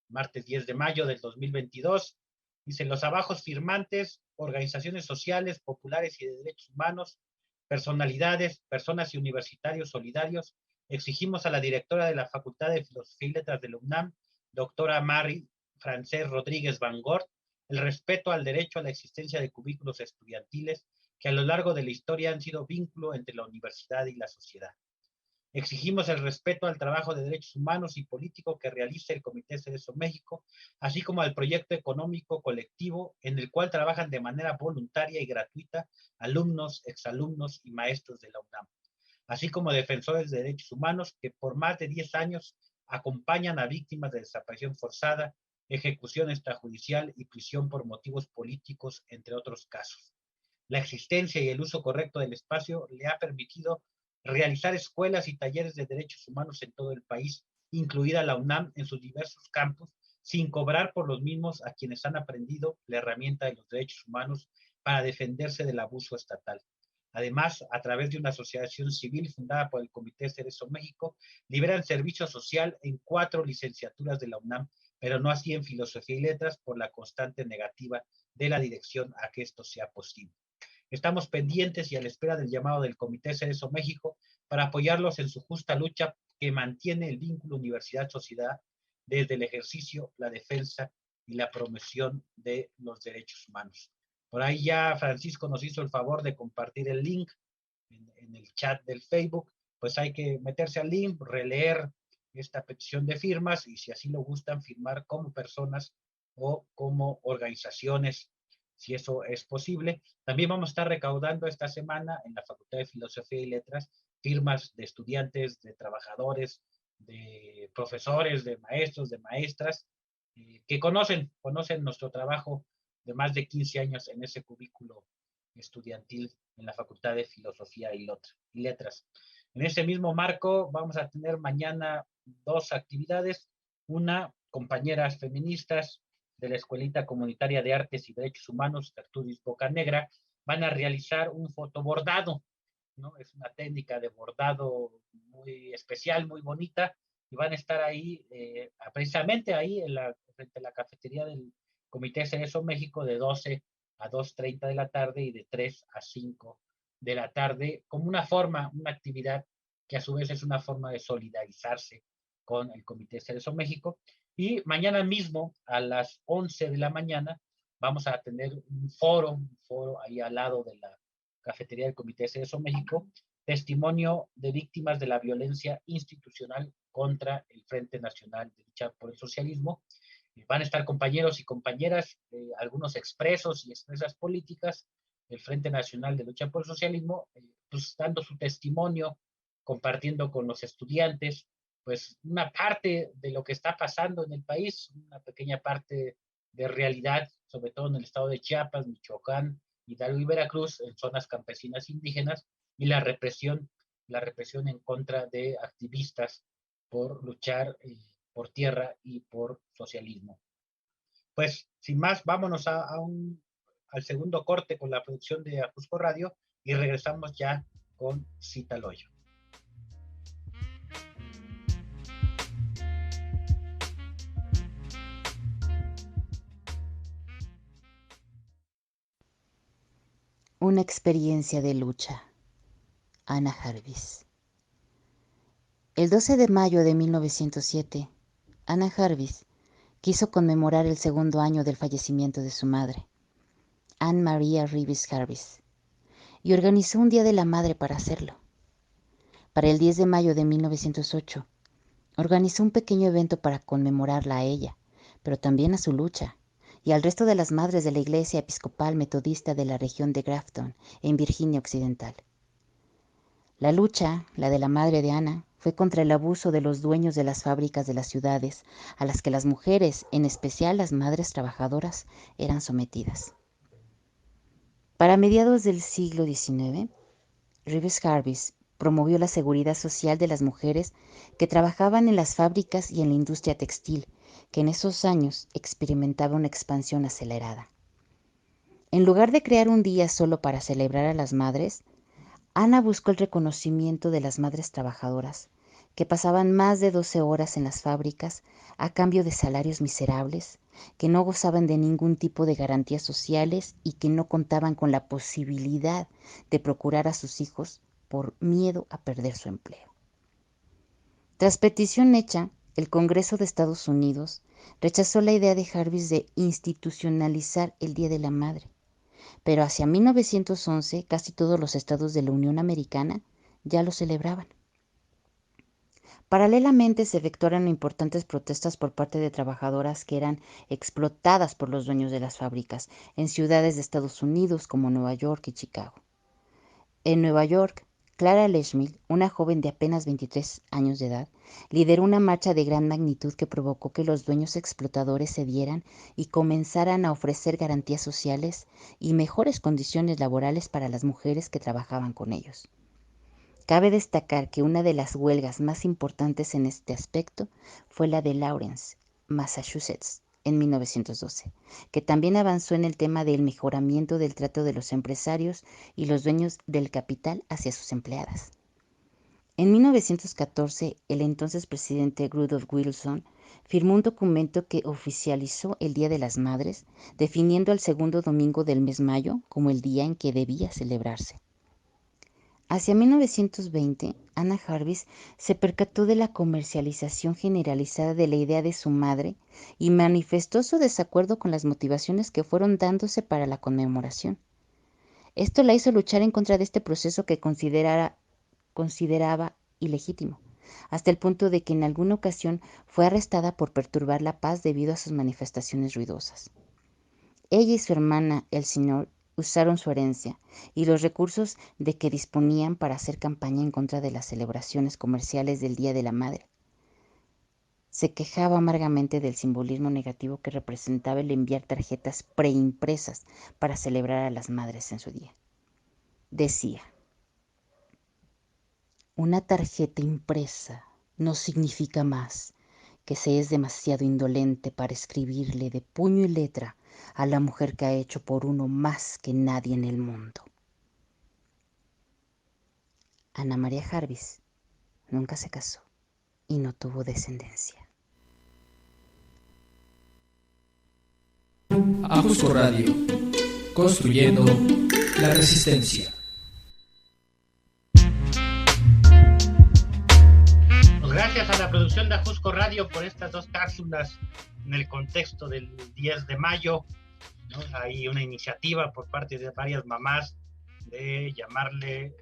Martes 10 de mayo del 2022. Dice: los abajos firmantes, organizaciones sociales, populares y de derechos humanos, personalidades, personas y universitarios solidarios, exigimos a la directora de la Facultad de Filosofía y Letras de la UNAM, doctora Mary Francés Rodríguez Van Gort, el respeto al derecho a la existencia de cubículos estudiantiles que a lo largo de la historia han sido vínculo entre la universidad y la sociedad. Exigimos el respeto al trabajo de derechos humanos y político que realiza el Comité Cerezo México, así como al proyecto económico colectivo en el cual trabajan de manera voluntaria y gratuita alumnos, exalumnos y maestros de la UNAM, así como defensores de derechos humanos que por más de 10 años acompañan a víctimas de desaparición forzada, ejecución extrajudicial y prisión por motivos políticos, entre otros casos. La existencia y el uso correcto del espacio le ha permitido realizar escuelas y talleres de derechos humanos en todo el país, incluida la UNAM en sus diversos campus, sin cobrar por los mismos a quienes han aprendido la herramienta de los derechos humanos para defenderse del abuso estatal. Además, a través de una asociación civil fundada por el Comité Cerezo México, liberan servicio social en 4 licenciaturas de la UNAM, pero no así en Filosofía y Letras por la constante negativa de la dirección a que esto sea posible. Estamos pendientes y a la espera del llamado del Comité Cerezo México para apoyarlos en su justa lucha que mantiene el vínculo universidad-sociedad desde el ejercicio, la defensa y la promoción de los derechos humanos. Por ahí ya Francisco nos hizo el favor de compartir el link en el chat del Facebook. Pues hay que meterse al link, releer esta petición de firmas y si así lo gustan, firmar como personas o como organizaciones, si eso es posible. También vamos a estar recaudando esta semana en la Facultad de Filosofía y Letras firmas de estudiantes, de trabajadores, de profesores, de maestros, de maestras, que conocen nuestro trabajo de más de 15 años en ese cubículo estudiantil en la Facultad de Filosofía y Letras. En ese mismo marco vamos a tener mañana 2 actividades. Una, compañeras feministas de la Escuelita Comunitaria de Artes y Derechos Humanos, Gertrudis Bocanegra, van a realizar un fotobordado, ¿no? Es una técnica de bordado muy especial, muy bonita, y van a estar ahí, precisamente ahí, frente a la cafetería del Comité Cerezo México, de 12 a 2:30 de la tarde y de 3 a 5 de la tarde, como una actividad que a su vez es una forma de solidarizarse con el Comité Cerezo México. Y mañana mismo, a las 11 de la mañana, vamos a tener un foro ahí al lado de la cafetería del Comité Cerezo México, testimonio de víctimas de la violencia institucional contra el Frente Nacional de Lucha por el Socialismo. Van a estar compañeros y compañeras, algunos expresos y expresas políticas del Frente Nacional de Lucha por el Socialismo, pues dando su testimonio compartiendo con los estudiantes, pues una parte de lo que está pasando en el país, una pequeña parte de realidad, sobre todo en el estado de Chiapas, Michoacán, Hidalgo y Veracruz, en zonas campesinas indígenas, y la represión en contra de activistas por luchar por tierra y por socialismo. Pues, sin más, vámonos al segundo corte con la producción de Ajusco Radio y regresamos ya con Citaloyo. Una experiencia de lucha. Hannah Jarvis. El 12 de mayo de 1907, Hannah Jarvis quiso conmemorar el segundo año del fallecimiento de su madre, Anne Maria Reeves Jarvis, y organizó un Día de la Madre para hacerlo. Para el 10 de mayo de 1908, organizó un pequeño evento para conmemorarla a ella, pero también a su lucha, y al resto de las madres de la Iglesia Episcopal Metodista de la región de Grafton, en Virginia Occidental. La lucha, la de la madre de Hannah, fue contra el abuso de los dueños de las fábricas de las ciudades, a las que las mujeres, en especial las madres trabajadoras, eran sometidas. Para mediados del siglo XIX, Reeves Jarvis promovió la seguridad social de las mujeres que trabajaban en las fábricas y en la industria textil, que en esos años experimentaba una expansión acelerada. En lugar de crear un día solo para celebrar a las madres, Hannah buscó el reconocimiento de las madres trabajadoras, que pasaban más de 12 horas en las fábricas a cambio de salarios miserables, que no gozaban de ningún tipo de garantías sociales y que no contaban con la posibilidad de procurar a sus hijos por miedo a perder su empleo. Tras petición hecha, el Congreso de Estados Unidos rechazó la idea de Jarvis de institucionalizar el Día de la Madre, pero hacia 1911 casi todos los estados de la Unión Americana ya lo celebraban. Paralelamente se efectuaron importantes protestas por parte de trabajadoras que eran explotadas por los dueños de las fábricas en ciudades de Estados Unidos como Nueva York y Chicago. En Nueva York, Clara Letchmill, una joven de apenas 23 años de edad, lideró una marcha de gran magnitud que provocó que los dueños explotadores cedieran y comenzaran a ofrecer garantías sociales y mejores condiciones laborales para las mujeres que trabajaban con ellos. Cabe destacar que una de las huelgas más importantes en este aspecto fue la de Lawrence, Massachusetts, en 1912, que también avanzó en el tema del mejoramiento del trato de los empresarios y los dueños del capital hacia sus empleadas. En 1914, el entonces presidente Rudolph Wilson firmó un documento que oficializó el Día de las Madres, definiendo el segundo domingo del mes mayo como el día en que debía celebrarse. Hacia 1920, Hannah Jarvis se percató de la comercialización generalizada de la idea de su madre y manifestó su desacuerdo con las motivaciones que fueron dándose para la conmemoración. Esto la hizo luchar en contra de este proceso que consideraba ilegítimo, hasta el punto de que en alguna ocasión fue arrestada por perturbar la paz debido a sus manifestaciones ruidosas. Ella y su hermana Elsinore usaron su herencia y los recursos de que disponían para hacer campaña en contra de las celebraciones comerciales del Día de la Madre. Se quejaba amargamente del simbolismo negativo que representaba el enviar tarjetas preimpresas para celebrar a las madres en su día. Decía: una tarjeta impresa no significa más que se es demasiado indolente para escribirle de puño y letra a la mujer que ha hecho por uno más que nadie en el mundo. Anna Maria Jarvis nunca se casó y no tuvo descendencia. Ajusco Radio, construyendo la resistencia. Gracias a la producción de Ajusco Radio por estas dos cápsulas en el contexto del 10 de mayo. ¿No? Hay una iniciativa por parte de varias mamás de llamarle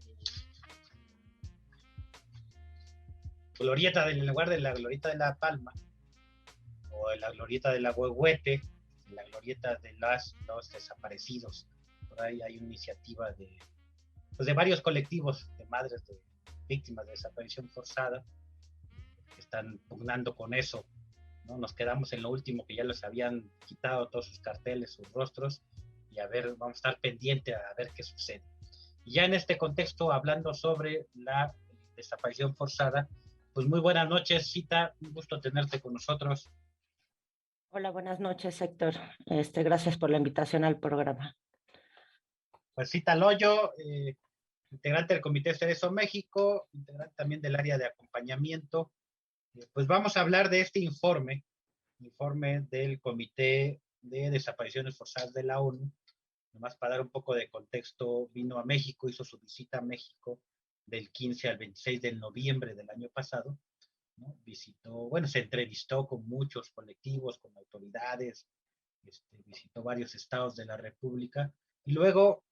glorieta en lugar de la glorieta de la Palma, o la glorieta de la Huehuete, la glorieta de los desaparecidos. Por ahí hay una iniciativa de varios colectivos de madres víctimas de desaparición forzada, que están pugnando con eso, ¿no? Nos quedamos en lo último, que ya les habían quitado todos sus carteles, sus rostros, y a ver, vamos a estar pendientes a ver qué sucede. Y ya en este contexto, hablando sobre la desaparición forzada, pues muy buenas noches, Cita, un gusto tenerte con nosotros. Hola, buenas noches, Héctor. Gracias por la invitación al programa. Pues Cita Loyo, integrante del Comité Cerezo México, integrante también del área de acompañamiento. Pues vamos a hablar de este informe del Comité de Desapariciones Forzadas de la ONU. Nomás para dar un poco de contexto, vino a México, hizo su visita a México del 15 al 26 de noviembre del año pasado, ¿no? Se entrevistó con muchos colectivos, con autoridades, visitó varios estados de la República y luego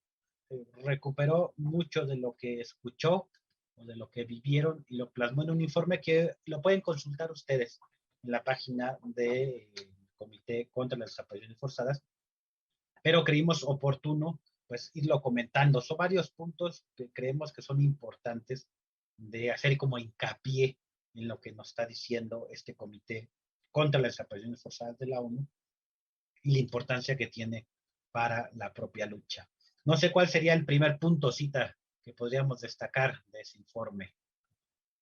recuperó mucho de lo que escuchó o de lo que vivieron y lo plasmó en un informe que lo pueden consultar ustedes en la página del Comité contra las Desapariciones Forzadas, pero creímos oportuno pues irlo comentando. Son varios puntos que creemos que son importantes de hacer como hincapié en lo que nos está diciendo este Comité contra las Desapariciones Forzadas de la ONU y la importancia que tiene para la propia lucha. No sé cuál sería el primer punto, Cita, que podríamos destacar de ese informe.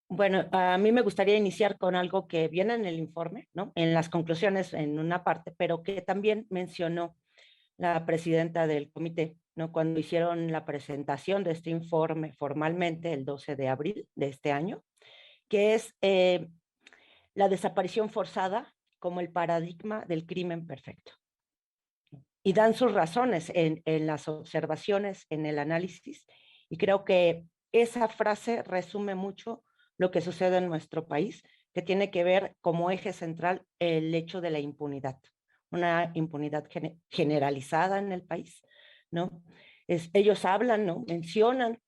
Bueno, a mí me gustaría iniciar con algo que viene en el informe, ¿no? En las conclusiones en una parte, pero que también mencionó la presidenta del comité, ¿no? Cuando hicieron la presentación de este informe formalmente el 12 de abril de este año, que es la desaparición forzada como el paradigma del crimen perfecto. Y dan sus razones en las observaciones, en el análisis, y creo que esa frase resume mucho lo que sucede en nuestro país, que tiene que ver como eje central el hecho de la impunidad, una impunidad generalizada en el país, ¿no? Ellos hablan, ¿no? Mencionan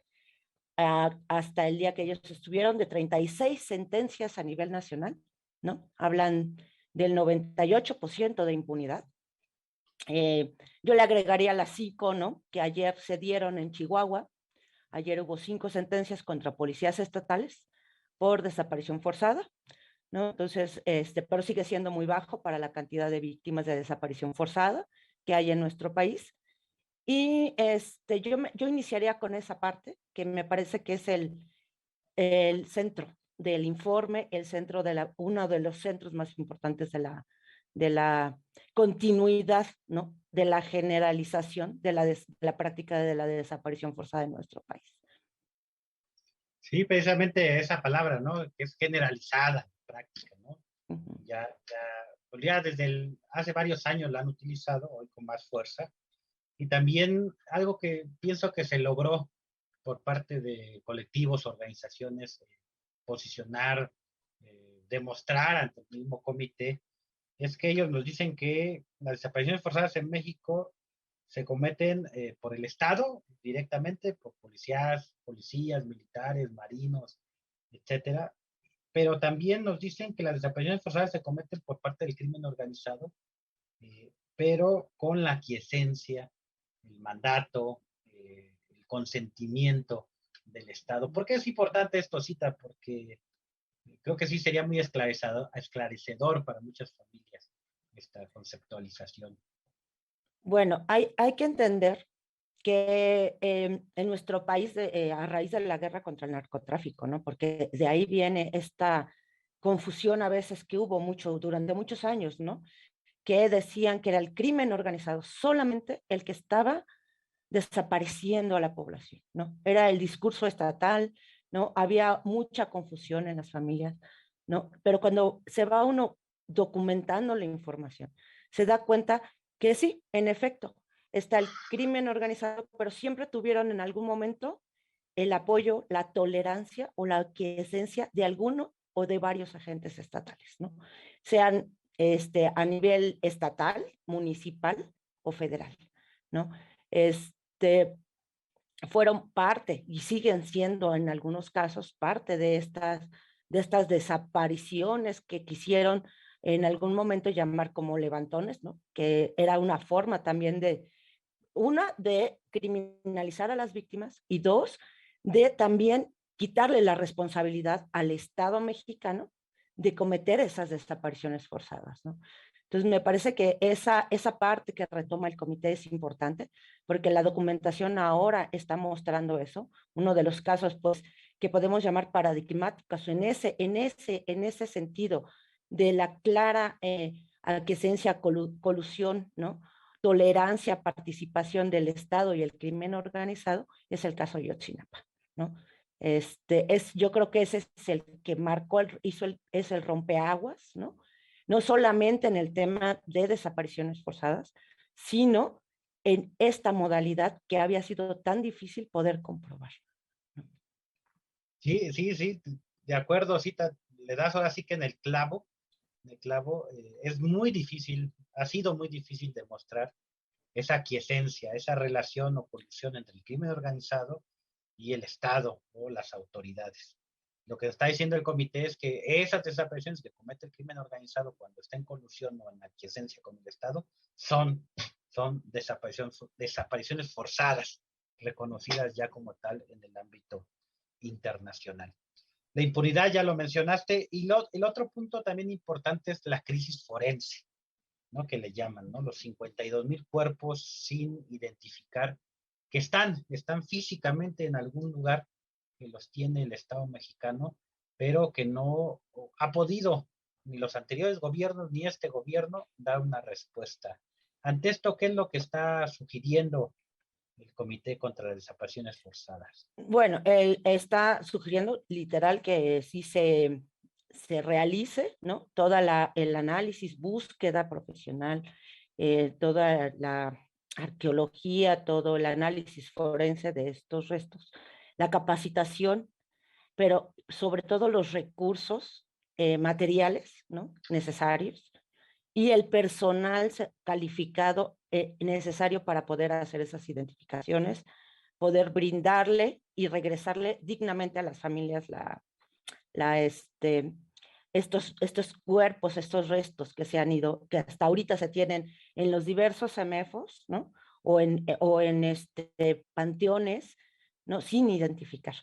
hasta el día que ellos estuvieron de 36 sentencias a nivel nacional, ¿no? Hablan del 98% de impunidad. Yo le agregaría las 5, ¿no? Que ayer se dieron en Chihuahua. Ayer hubo 5 sentencias contra policías estatales por desaparición forzada, ¿no? Entonces, pero sigue siendo muy bajo para la cantidad de víctimas de desaparición forzada que hay en nuestro país. Y yo iniciaría con esa parte, que me parece que es el centro del informe, el centro de uno de los centros más importantes de la continuidad, ¿no? De la generalización de la práctica de la desaparición forzada en nuestro país. Sí, precisamente esa palabra, ¿no? Que es generalizada, práctica, ¿no? Uh-huh. Ya desde hace varios años la han utilizado, hoy con más fuerza. Y también algo que pienso que se logró por parte de colectivos, organizaciones, posicionar, demostrar ante el mismo comité, es que ellos nos dicen que las desapariciones forzadas en México se cometen por el Estado, directamente, por policías, militares, marinos, etcétera, pero también nos dicen que las desapariciones forzadas se cometen por parte del crimen organizado, pero con la aquiescencia, el mandato, el consentimiento del Estado. ¿Por qué es importante esto, Cita? Porque creo que sí sería muy esclarecedor para muchas familias esta conceptualización. Bueno, hay que entender que en nuestro país, a raíz de la guerra contra el narcotráfico, ¿no? Porque de ahí viene esta confusión a veces que hubo durante muchos años, ¿no? Que decían que era el crimen organizado solamente el que estaba desapareciendo a la población, ¿no? Era el discurso estatal, ¿no? Había mucha confusión en las familias, ¿no? Pero cuando se va uno documentando la información, se da cuenta que sí, en efecto, está el crimen organizado, pero siempre tuvieron en algún momento el apoyo, la tolerancia o la aquiescencia de alguno o de varios agentes estatales, ¿no? Sean a nivel estatal, municipal o federal, ¿no? Fueron parte y siguen siendo en algunos casos parte de estas desapariciones que quisieron en algún momento llamar como levantones, ¿no? Que era una forma también de criminalizar a las víctimas y dos, de también quitarle la responsabilidad al Estado mexicano de cometer esas desapariciones forzadas, ¿no? Entonces, me parece que esa parte que retoma el comité es importante, porque la documentación ahora está mostrando eso. Uno de los casos, pues, que podemos llamar paradigmáticos en ese sentido de la clara aquiescencia, colusión, ¿no? Tolerancia, participación del Estado y el crimen organizado, es el caso Ayotzinapa, ¿no? Yo creo que ese es el que marcó, es el rompeaguas, ¿no? No solamente en el tema de desapariciones forzadas, sino en esta modalidad que había sido tan difícil poder comprobar. Sí, sí, sí, de acuerdo, Cita, le das ahora sí que en el clavo, es muy difícil, ha sido muy difícil demostrar esa aquiescencia, esa relación o colusión entre el crimen organizado y el Estado o las autoridades. Lo que está diciendo el comité es que esas desapariciones que comete el crimen organizado cuando está en colusión o en aquiescencia con el Estado son desapariciones forzadas, reconocidas ya como tal en el ámbito internacional. La impunidad ya lo mencionaste, y el otro punto también importante es la crisis forense, ¿no? Que le llaman, ¿no? Los 52,000 cuerpos sin identificar, que están físicamente en algún lugar, que los tiene el Estado mexicano, pero que no ha podido ni los anteriores gobiernos ni este gobierno dar una respuesta. Ante esto, ¿qué es lo que está sugiriendo el Comité contra las Desapariciones Forzadas? Bueno, él está sugiriendo literal que sí se realice, ¿no? El análisis, búsqueda profesional, toda la arqueología, todo el análisis forense de estos restos, la capacitación, pero sobre todo los recursos materiales, ¿no? Necesarios, y el personal calificado necesario para poder hacer esas identificaciones, poder brindarle y regresarle dignamente a las familias estos cuerpos, estos restos que se han ido, que hasta ahorita se tienen en los diversos CEMEFOS, ¿no? O en panteones, ¿no? Sin identificar.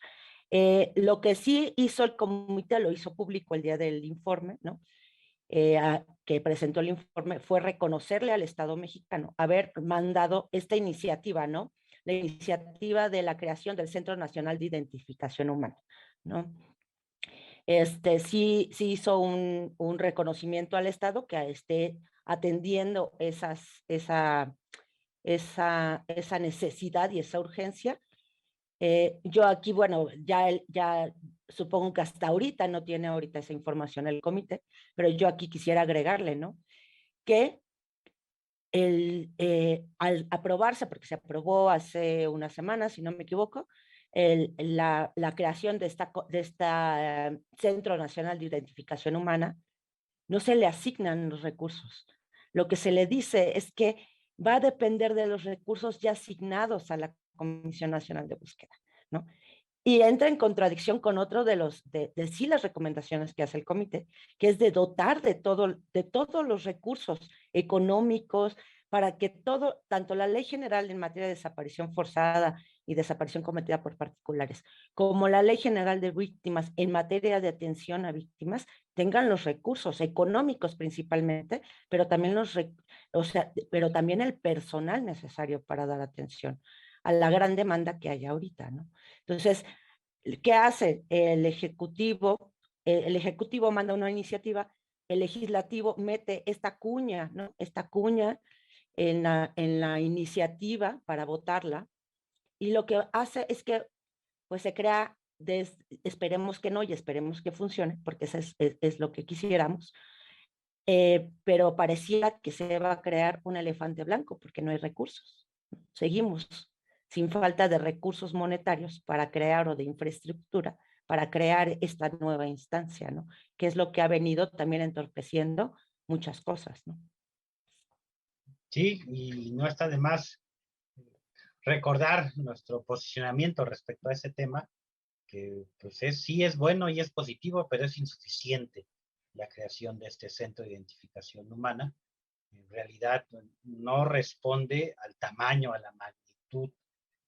Lo que sí hizo el comité, lo hizo público el día del informe, ¿no? Que presentó el informe, fue reconocerle al Estado mexicano haber mandado esta iniciativa, ¿no? La iniciativa de la creación del Centro Nacional de Identificación Humana, ¿no? Sí hizo un reconocimiento al Estado que esté atendiendo esa necesidad y esa urgencia. Yo aquí, bueno, ya supongo que hasta ahorita no tiene ahorita esa información el comité, pero yo aquí quisiera agregarle, ¿no? Que al aprobarse, porque se aprobó hace unas semanas, si no me equivoco, la creación de esta Centro Nacional de Identificación Humana, no se le asignan los recursos. Lo que se le dice es que va a depender de los recursos ya asignados a la Comisión Nacional de Búsqueda, ¿no? Y entra en contradicción con otro de sí las recomendaciones que hace el comité, que es de dotar de todos los recursos económicos para que tanto la Ley General en materia de desaparición forzada y desaparición cometida por particulares, como la Ley General de Víctimas en materia de atención a víctimas, tengan los recursos económicos principalmente, pero también pero también el personal necesario para dar atención a la gran demanda que hay ahorita, ¿no? Entonces, ¿qué hace el Ejecutivo? El Ejecutivo manda una iniciativa, el Legislativo mete esta cuña, ¿no? Esta cuña en la iniciativa para votarla, y lo que hace es que pues se crea, esperemos que no y esperemos que funcione, porque eso es lo que quisiéramos, pero parecía que se va a crear un elefante blanco porque no hay recursos. Seguimos sin falta de recursos monetarios para crear o de infraestructura para crear esta nueva instancia, ¿no? Que es lo que ha venido también entorpeciendo muchas cosas, ¿no? Sí, y no está de más recordar nuestro posicionamiento respecto a ese tema, que pues sí es bueno y es positivo, pero es insuficiente la creación de este centro de identificación humana. En realidad no responde al tamaño, a la magnitud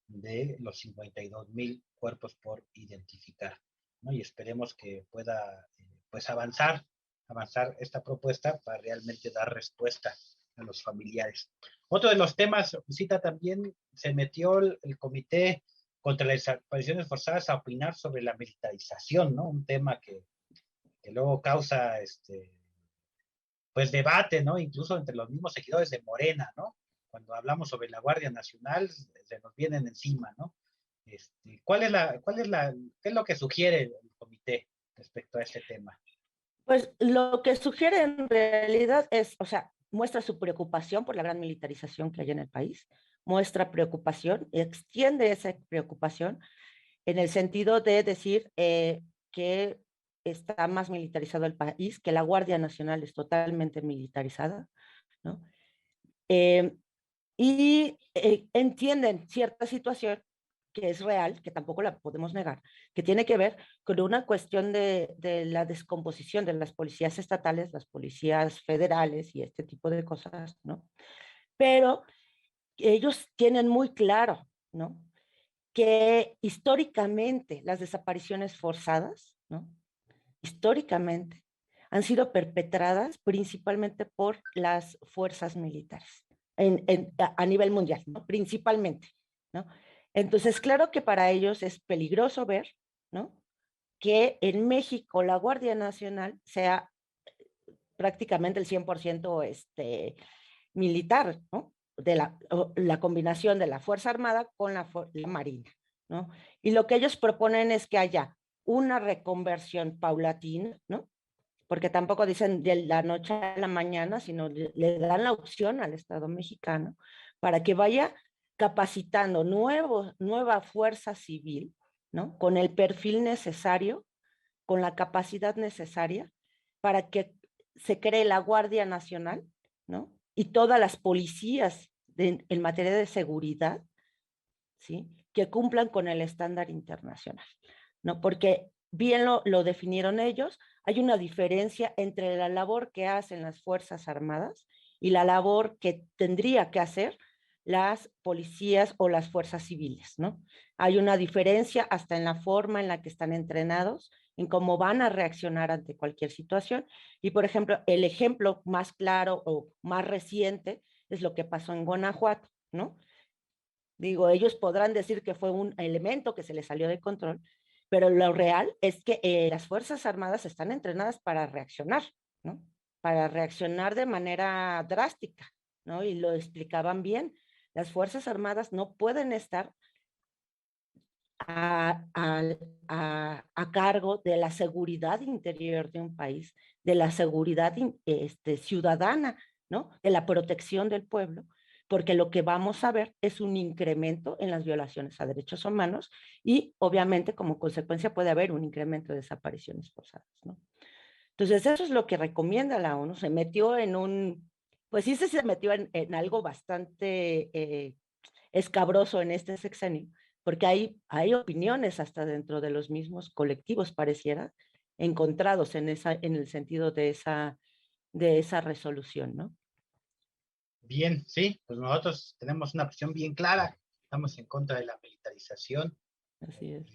de los 52,000 cuerpos por identificar, ¿no? Y esperemos que pueda pues avanzar esta propuesta para realmente dar respuesta a los familiares. Otro de los temas, Cita, también se metió el Comité contra las Desapariciones Forzadas a opinar sobre la militarización, ¿no? Un tema que luego causa pues debate, ¿no? Incluso entre los mismos seguidores de Morena, ¿no? Cuando hablamos sobre la Guardia Nacional, se nos vienen encima, ¿no? ¿Qué es lo que sugiere el comité respecto a este tema? Pues lo que sugiere en realidad es, o sea, muestra su preocupación por la gran militarización que hay en el país, muestra preocupación, extiende esa preocupación en el sentido de decir que está más militarizado el país, que la Guardia Nacional es totalmente militarizada, ¿no? Entienden cierta situación que es real, que tampoco la podemos negar, que tiene que ver con una cuestión de la descomposición de las policías estatales, las policías federales y este tipo de cosas, ¿no? Pero ellos tienen muy claro, ¿no? Que históricamente las desapariciones forzadas, ¿no? Históricamente han sido perpetradas principalmente por las fuerzas militares a nivel mundial, ¿no? Principalmente, ¿no? Entonces, claro que para ellos es peligroso ver, ¿no? Que en México la Guardia Nacional sea prácticamente el 100% militar, ¿no? De la combinación de la Fuerza Armada con la Marina, ¿no? Y lo que ellos proponen es que haya una reconversión paulatina, ¿no? Porque tampoco dicen de la noche a la mañana, sino le dan la opción al Estado mexicano para que vaya capacitando nueva fuerza civil, ¿no? Con el perfil necesario, con la capacidad necesaria para que se cree la Guardia Nacional, ¿no? Y todas las policías en materia de seguridad, ¿sí? Que cumplan con el estándar internacional, ¿no? Porque bien lo definieron ellos, hay una diferencia entre la labor que hacen las Fuerzas Armadas y la labor que tendría que hacer las policías o las fuerzas civiles, ¿no? Hay una diferencia hasta en la forma en la que están entrenados, en cómo van a reaccionar ante cualquier situación. Y, por ejemplo, el ejemplo más claro o más reciente es lo que pasó en Guanajuato, ¿no? Digo, ellos podrán decir que fue un elemento que se les salió de control, pero lo real es que las Fuerzas Armadas están entrenadas para reaccionar, ¿no? Para reaccionar de manera drástica, ¿no? Y lo explicaban bien. Las Fuerzas Armadas no pueden estar a cargo de la seguridad interior de un país, de la seguridad ciudadana, ¿no? De la protección del pueblo, porque lo que vamos a ver es un incremento en las violaciones a derechos humanos y obviamente como consecuencia puede haber un incremento de desapariciones forzadas, ¿no? Entonces eso es lo que recomienda la ONU. Se metió pues sí se metió en algo bastante escabroso en este sexenio, porque hay opiniones hasta dentro de los mismos colectivos, pareciera, encontrados en el sentido de esa resolución, ¿no? Bien, sí, pues nosotros tenemos una posición bien clara, estamos en contra de la militarización, así es,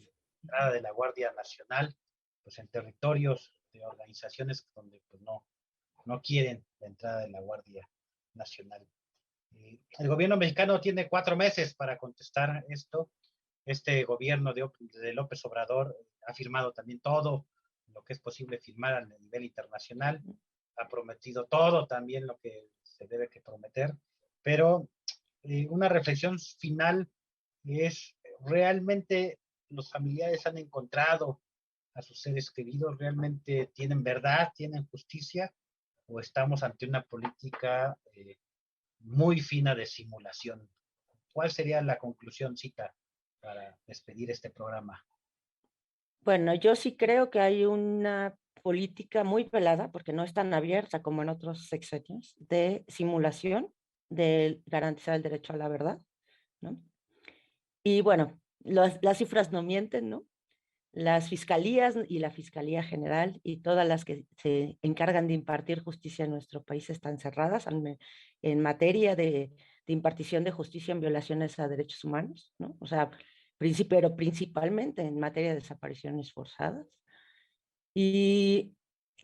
entrada de la Guardia Nacional, pues en territorios de organizaciones donde pues no quieren la entrada de la Guardia Nacional. El gobierno mexicano tiene 4 meses para contestar esto. Este gobierno de López Obrador ha firmado también todo lo que es posible firmar a nivel internacional, ha prometido todo también lo que se debe que prometer, pero una reflexión final es, ¿realmente los familiares han encontrado a sus seres queridos? ¿Realmente tienen verdad, tienen justicia? ¿O estamos ante una política muy fina de simulación? ¿Cuál sería la conclusión, Cita, para despedir este programa? Bueno, yo sí creo que hay una política muy velada, porque no es tan abierta como en otros sexenios, de simulación, de garantizar el derecho a la verdad, ¿no? Y bueno, las cifras no mienten, ¿no? Las fiscalías y la Fiscalía General y todas las que se encargan de impartir justicia en nuestro país están cerradas en materia de de impartición de justicia en violaciones a derechos humanos, ¿no? O sea, pero principalmente en materia de desapariciones forzadas. Y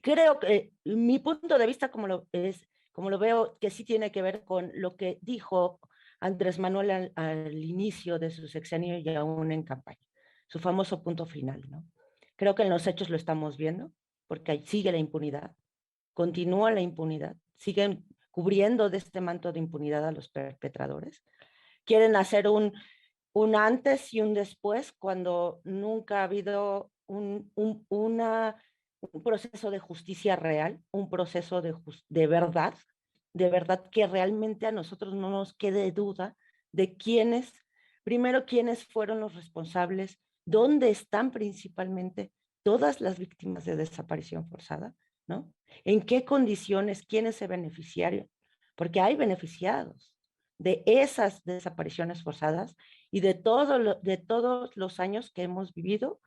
creo que mi punto de vista, como lo veo, que sí tiene que ver con lo que dijo Andrés Manuel al inicio de su sexenio y aún en campaña, su famoso punto final, ¿no? Creo que en los hechos lo estamos viendo, porque ahí sigue la impunidad, continúa la impunidad, siguen cubriendo de este manto de impunidad a los perpetradores. Quieren hacer un antes y un después cuando nunca ha habido un proceso de justicia real, un proceso de verdad que realmente a nosotros no nos quede duda de primero quiénes fueron los responsables, dónde están principalmente todas las víctimas de desaparición forzada, ¿no? En qué condiciones, quiénes se beneficiaron, porque hay beneficiados de esas desapariciones forzadas y de todos los años que hemos vivido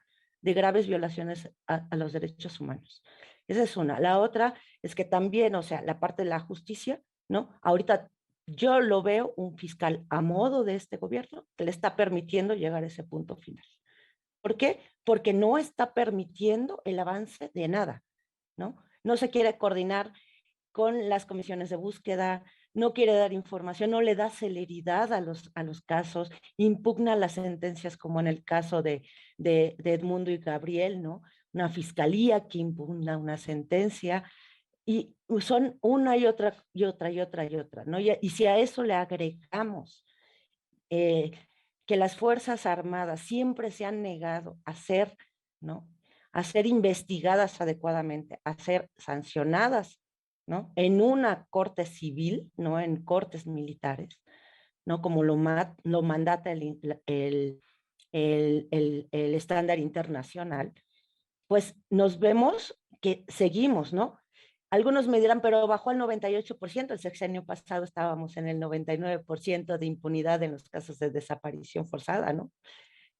de graves violaciones a los derechos humanos. Esa es una. La otra es que también, o sea, la parte de la justicia, ¿no? Ahorita yo lo veo un fiscal a modo de este gobierno que le está permitiendo llegar a ese punto final. ¿Por qué? Porque no está permitiendo el avance de nada, ¿no? No se quiere coordinar con las comisiones de búsqueda, no quiere dar información, no le da celeridad a los casos, impugna las sentencias como en el caso de Edmundo y Gabriel, ¿no? Una fiscalía que impugna una sentencia y son una y otra, ¿no? Y si a eso le agregamos que las Fuerzas Armadas siempre se han negado a ser, ¿no? A ser investigadas adecuadamente, a ser sancionadas, ¿no? En una corte civil, no en cortes militares, ¿no? Como lo mandata el estándar internacional, pues nos vemos que seguimos, ¿no? Algunos me dirán, pero bajó al 98%, el sexenio pasado estábamos en el 99% de impunidad en los casos de desaparición forzada, ¿no?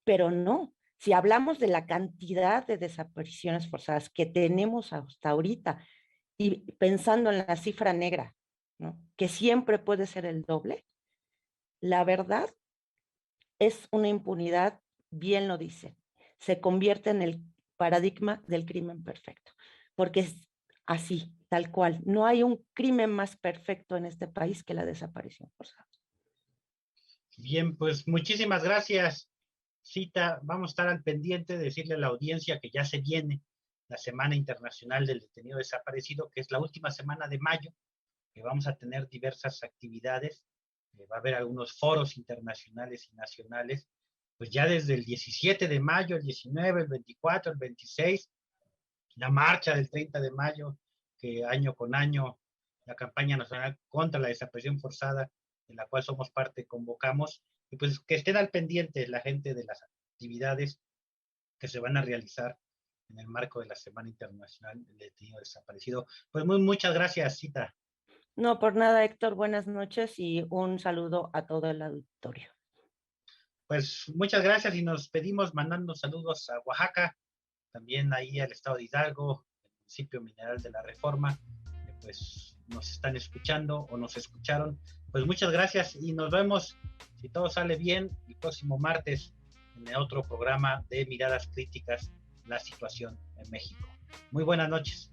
Pero no, si hablamos de la cantidad de desapariciones forzadas que tenemos hasta ahorita, y pensando en la cifra negra, ¿no? Que siempre puede ser el doble, la verdad es una impunidad, bien lo dice, se convierte en el paradigma del crimen perfecto, porque es así, tal cual. No hay un crimen más perfecto en este país que la desaparición forzada. Bien, pues muchísimas gracias, Cita. Vamos a estar al pendiente de decirle a la audiencia que ya se viene la Semana Internacional del Detenido Desaparecido, que es la última semana de mayo, que vamos a tener diversas actividades, va a haber algunos foros internacionales y nacionales, pues ya desde el 17 de mayo, el 19, el 24, el 26, la marcha del 30 de mayo, que año con año la campaña nacional contra la desaparición forzada, en la cual somos parte, convocamos, y pues que estén al pendiente la gente de las actividades que se van a realizar en el marco de la Semana Internacional del Detenido Desaparecido. Pues muchas gracias, Cita. No, por nada, Héctor, buenas noches y un saludo a todo el auditorio. Pues muchas gracias y nos pedimos mandando saludos a Oaxaca, también ahí al estado de Hidalgo, el municipio Mineral de la Reforma, que pues nos están escuchando o nos escucharon. Pues muchas gracias y nos vemos, si todo sale bien, el próximo martes en otro programa de Miradas Críticas, la situación en México. Muy buenas noches.